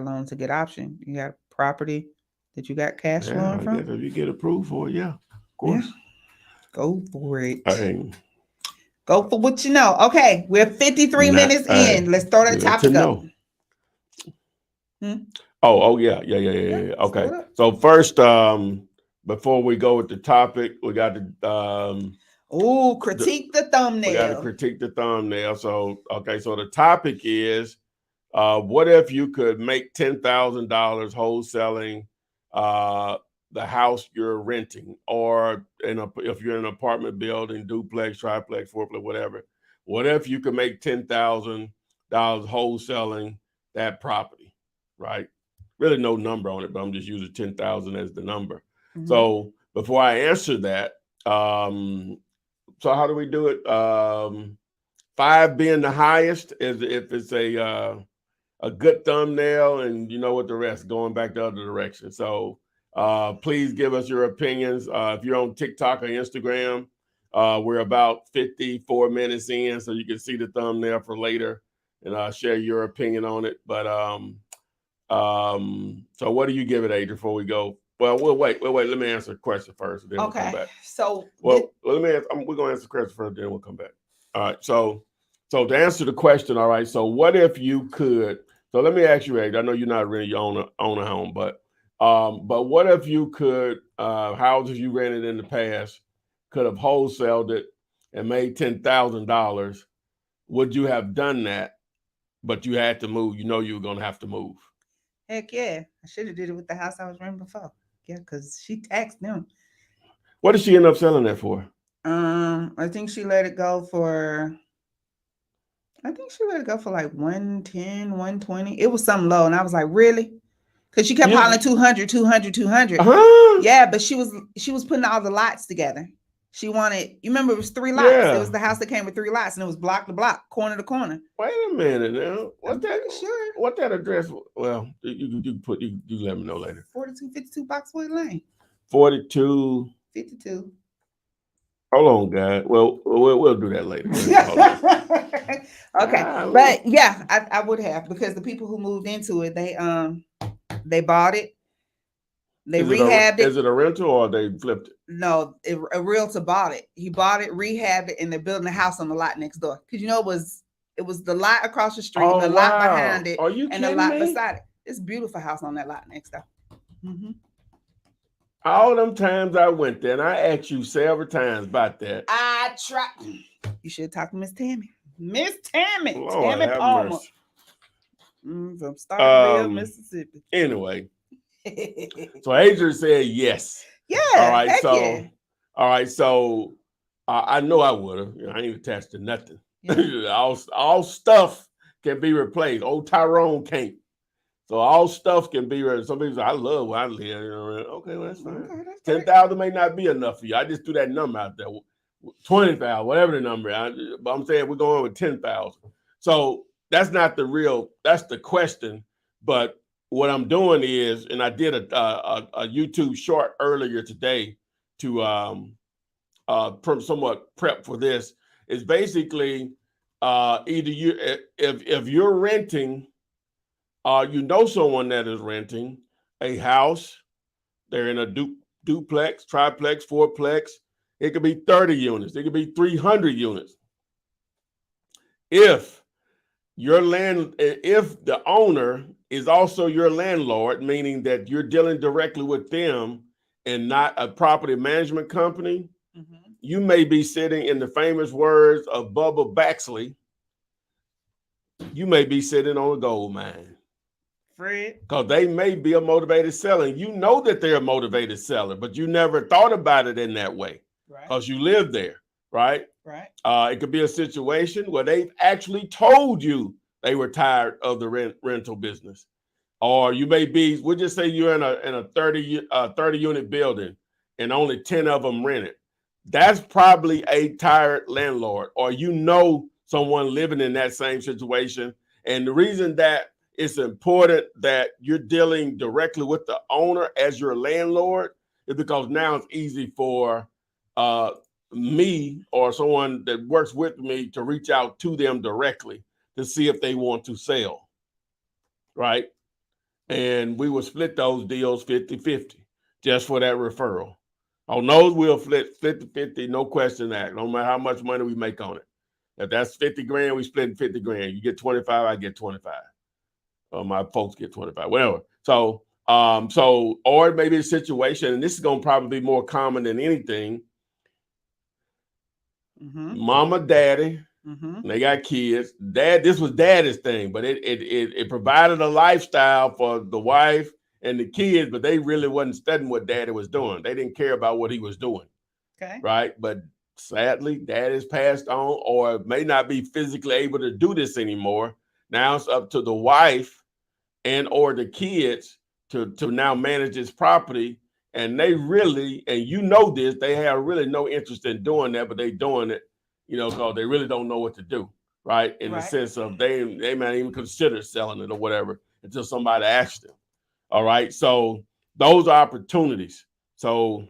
loans a good option? You got property that you got cash flowing from? If you get approved for it, of course. Yeah. Go for it. Go for what you know. Okay, we're 53 minutes in. Let's throw that topic up. Oh yeah. Okay. So first, before we go with the topic, we got to critique the thumbnail. We got to critique the thumbnail. So so the topic is, what if you could make $10,000 wholesaling the house you're renting, or if you're in an apartment building, duplex, triplex, fourplex, whatever. What if you could make $10,000 wholesaling that property, right? Really no number on it, but I'm just using 10,000 as the number. So before I answer that, so how do we do it? 5 being the highest, is if it's a good thumbnail, and you know what, the rest going back the other direction. So please give us your opinions. If you're on TikTok or Instagram, we're about 54 minutes in, so you can see the thumbnail for later and share your opinion on it. But so what do you give it, Adrian, before we go? Well, we'll wait. Let me answer the question first, then we'll come back. So let me answer. We're gonna answer the question first, then we'll come back. All right. So to answer the question, all right. So what if you could? So let me ask you, Adrian. I know you're not really own a home, but what if you could, houses you rented in the past, could have wholesaled it and made $10,000? Would you have done that? but you had to move. You know you were gonna have to move. Heck yeah. I should have did it with the house I was renting before. Yeah, because she taxed them. What did she end up selling that for? I think she let it go for like 110, 120. It was something low. And I was like, really? Because she kept hollering 200, 200, 200. Yeah, but she was putting all the lots together. She wanted, you remember it was 3 lots. Yeah. It was the house that came with 3 lots, and it was block to block, corner to corner. Wait a minute now. Sure. What that address? Well, you let me know later. 4252 Boxwood Lane. 42. 52. Hold on, guys. Well, we'll do that later. Okay, but yeah, I would have, because the people who moved into it, they bought it, they rehabbed it. Is it a rental or they flipped it? No, a realtor bought it. He bought it, rehabbed it, and they're building a house on the lot next door. Because it was the lot across the street, the lot behind it, and the lot beside it. It's a beautiful house on that lot next door. Mm-hmm. All them times I went there, and I asked you several times about that. I tried. You should talk to Miss Tammy. Miss Tammy. Lord, Tammy Palmer. From Starkville, Mississippi. Anyway. So Adrian said yes. Yeah. All right. Heck So, yeah. all right. So I know I would have. I ain't attached to nothing. Yeah. all stuff can be replaced. Old Tyrone can't. So all stuff can be replaced. Some people say, I love where I live. Okay, well, that's fine. Okay, 10,000 may not be enough for you. I just threw that number out there. 20,000, whatever the number. But I'm saying we're going with 10,000. So that's not the real. That's the question. But what I'm doing is, and I did a YouTube short earlier today to somewhat prep for this, is basically either if you're renting, someone that is renting a house, they're in a duplex, triplex, fourplex. It could be 30 units. It could be 300 units. If the owner is also your landlord, meaning that you're dealing directly with them and not a property management company, you may be sitting, in the famous words of Bubba Baxley, you may be sitting on a gold mine. Because they may be a motivated seller. You know that they're a motivated seller, but you never thought about it in that way because you live there, right? Right. It could be a situation where they've actually told you they were tired of the rental business. Or you may be, we'll just say you're in a 30 unit building and only 10 of them rented. That's probably a tired landlord, or someone living in that same situation. And the reason that it's important that you're dealing directly with the owner as your landlord is because now it's easy for me or someone that works with me to reach out to them directly to see if they want to sell, right? And we will split those deals 50-50 just for that referral. On those, we'll split 50-50, no question asked, no matter how much money we make on it. If that's 50 grand, we split 50 grand. You get 25, I get 25. Or my folks get 25, whatever. So, or maybe a situation, and this is going to probably be more common than anything. Mama, daddy, they got kids. This was daddy's thing, but it provided a lifestyle for the wife and the kids, but they really wasn't studying what daddy was doing. They didn't care about what he was doing. Okay. Right. But sadly, daddy's passed on or may not be physically able to do this anymore. Now it's up to the wife and or the kids to now manage this property. And they really, and this, they have really no interest in doing that, but they doing it, because they really don't know what to do, right? In the sense of they might even consider selling it or whatever until somebody asks them. All right. So those are opportunities. So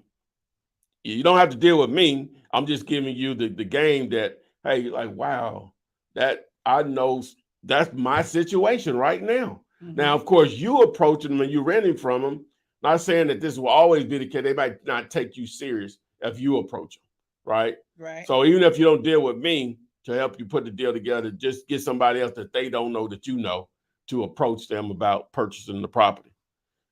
you don't have to deal with me. I'm just giving you the game that, hey, like, wow, that I know that's my situation right now. Now, of course, you approach them and you're renting from them. Not saying that this will always be the case. They might not take you serious if you approach them, right? Right. So even if you don't deal with me to help you put the deal together, just get somebody else that they don't know that you know to approach them about purchasing the property.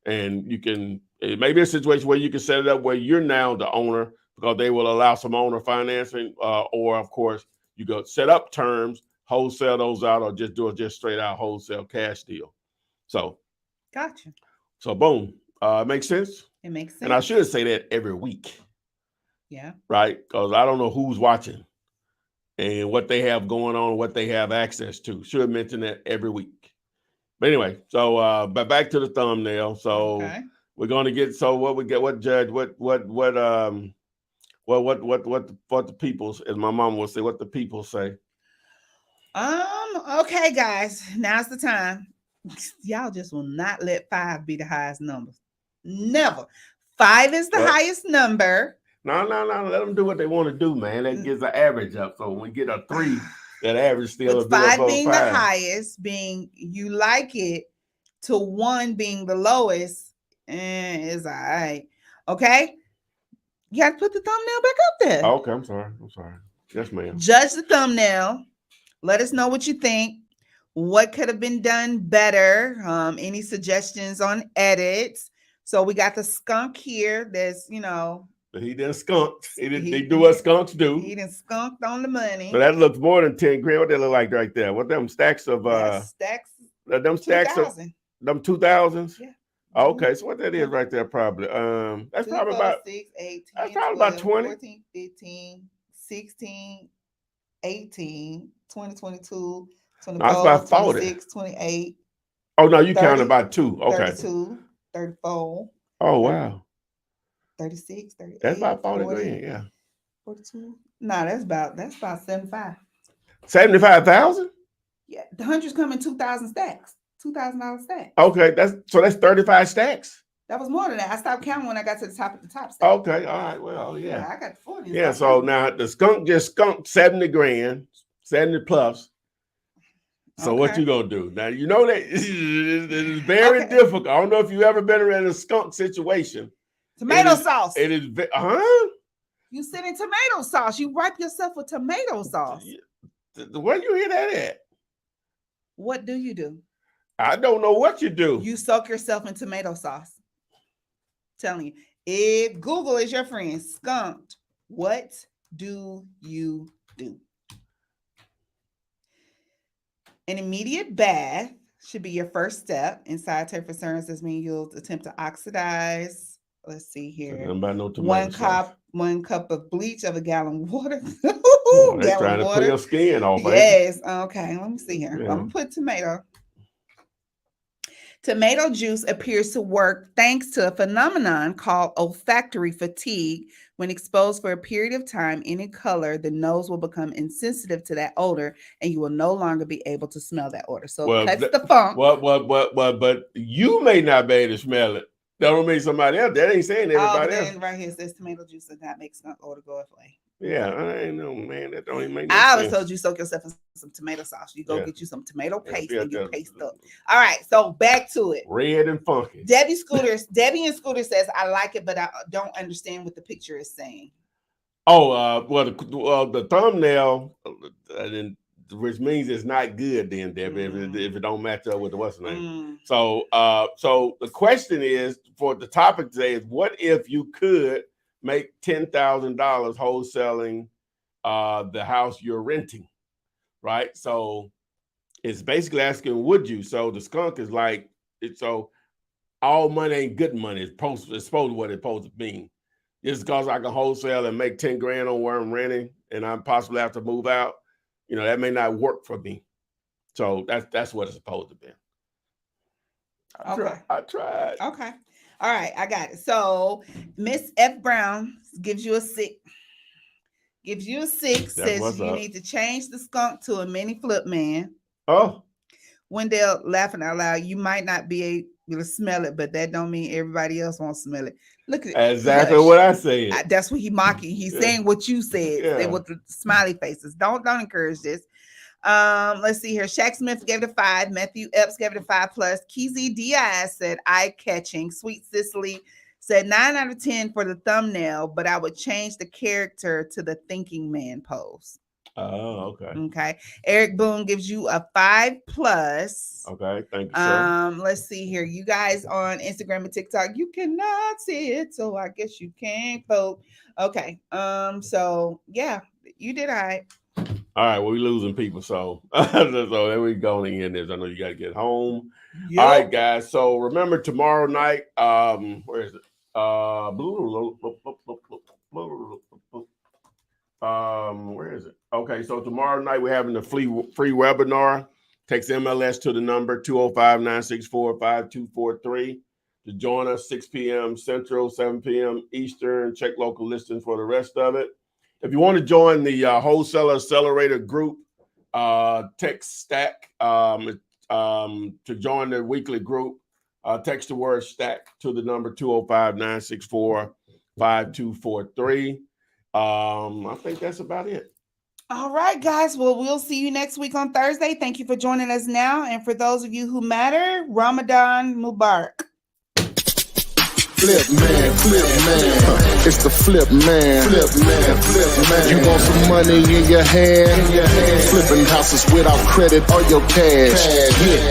And it may be a situation where you can set it up where you're now the owner because they will allow some owner financing, or of course you go set up terms, wholesale those out or just do a just straight out wholesale cash deal. So, Gotcha. so boom. Makes sense? It makes sense. And I should say that every week. Yeah. Right? Because I don't know who's watching and what they have going on, what they have access to. Should mention that every week. But anyway, so but back to the thumbnail. So we're gonna get what we get, what Judge, what the people, as my mom would say, what the people say. Okay, guys, now's the time. Y'all just will not let 5 be the highest number. Never. 5 is the highest number. No. Let them do what they want to do, man. That gives the average up. So when we get a 3, that average still with 5 being the highest, being you like it, to 1 being the lowest, is all right. Okay. You have to put the thumbnail back up there. Oh, okay, I'm sorry. Yes, ma'am. Judge the thumbnail. Let us know what you think. What could have been done better? Any suggestions on edits? So we got the skunk here. There's, But he didn't skunk. They do what skunks do. He didn't skunked on the money. But that looks more than 10 grand. What they look like right there? What them stacks of stacks? Them stacks 2000. of them 2000s? Yeah. Okay, so what that is right there, probably. That's 2, probably 4, about 6, 8, 10, that's probably 12, about 20. 14, 15, 16, 18, 20, 22, 24, No, that's about 40. 26, 28. Oh no, you counted about 2. Okay. 32, 34. Oh wow. 36, 38. That's about 40 40, grand, yeah. 42. No, that's about 75. 75,000? Yeah, the hundreds come in 2,000 stacks. $2,000 stacks. Okay, that's 35 stacks. That was more than that. I stopped counting when I got to the top of the top stack. Okay, all right. Well, yeah. I got 40. Yeah, so now the skunk just skunked 70 grand, 70 plus. So what you gonna do? Now you know that it is very difficult. I don't know if you ever been in a skunk situation. Tomato sauce. It is, You sit in tomato sauce. You wipe yourself with tomato sauce. Where you hear that at? What do you do? I don't know what you do. You soak yourself in tomato sauce. Telling you, if Google is your friend, skunked, what do you do? An immediate bath should be your first step. Inside tape concerns, this means you'll attempt to oxidize. Let's see here. No 1 cup of bleach of a gallon of water. They're trying to clear your skin off. Yes. Okay. Let me see here. Yeah. I'm gonna put tomato. Tomato juice appears to work thanks to a phenomenon called olfactory fatigue. When exposed for a period of time, any color, the nose will become insensitive to that odor, and you will no longer be able to smell that odor. So it cuts the funk. But you may not be able to smell it. That don't mean somebody else. That ain't saying everybody else. Right here it says tomato juice does not make skunk odor go away. Yeah, I ain't know, man. That don't even make no sense. I always sense. Told you soak yourself in some tomato sauce. You go get you some tomato paste and you paste up. All right, so back to it. Red and funky. Debbie and Scooter says, I like it, but I don't understand what the picture is saying. Oh, the thumbnail, which means it's not good then, Debbie, if it don't match up with the what's the name. So the question is, for the topic today is, what if you could make $10,000 wholesaling the house you're renting, right? So it's basically asking, would you? So the skunk is like, so all money ain't good money. It's supposed to what it's supposed to mean. Just because I can wholesale and make 10 grand on where I'm renting and I possibly have to move out, that may not work for me. So that's what it's supposed to be. I tried. Okay. All right, I got it. So Miss F. Brown gives you a 6. Says you need to change the skunk to a mini flip man. Oh. Wendell laughing out loud. You might not be able to smell it, but that don't mean everybody else won't smell it. Look at it. Exactly what I said. That's what he mocking. He's saying what you said with the smiley faces. Don't encourage this. Let's see here. Shaq Smith gave it a 5. Matthew Epps gave it a 5+. Keezy Diaz said eye-catching. Sweet Cicely said 9 out of 10 for the thumbnail, but I would change the character to the thinking man pose. Oh, okay. Okay. Eric Boone gives you a 5+. Okay, thank you, sir. Let's see here. You guys on Instagram and TikTok, you cannot see it, so I guess you can't vote. Okay. So yeah, you did all right. All right, well, we're losing people, so there we go to end this. I know you got to get home. Yep. All right, guys. So remember tomorrow night. Where is it? Where is it? Okay, so tomorrow night we're having the free webinar. Text MLS to the number 205-964-5243 to join us 6 p.m. Central, 7 p.m. Eastern. Check local listings for the rest of it. If you want to join the Wholesaler Accelerator group, text STACK to join the weekly group. Text the word STACK to the number 205-964-5243. I think that's about it. All right, guys. Well, we'll see you next week on Thursday. Thank you for joining us now. And for those of you who matter, Ramadan Mubarak. Flip man, it's the flip man. You want some money in your hand? Flipping houses without credit or your cash. Yeah.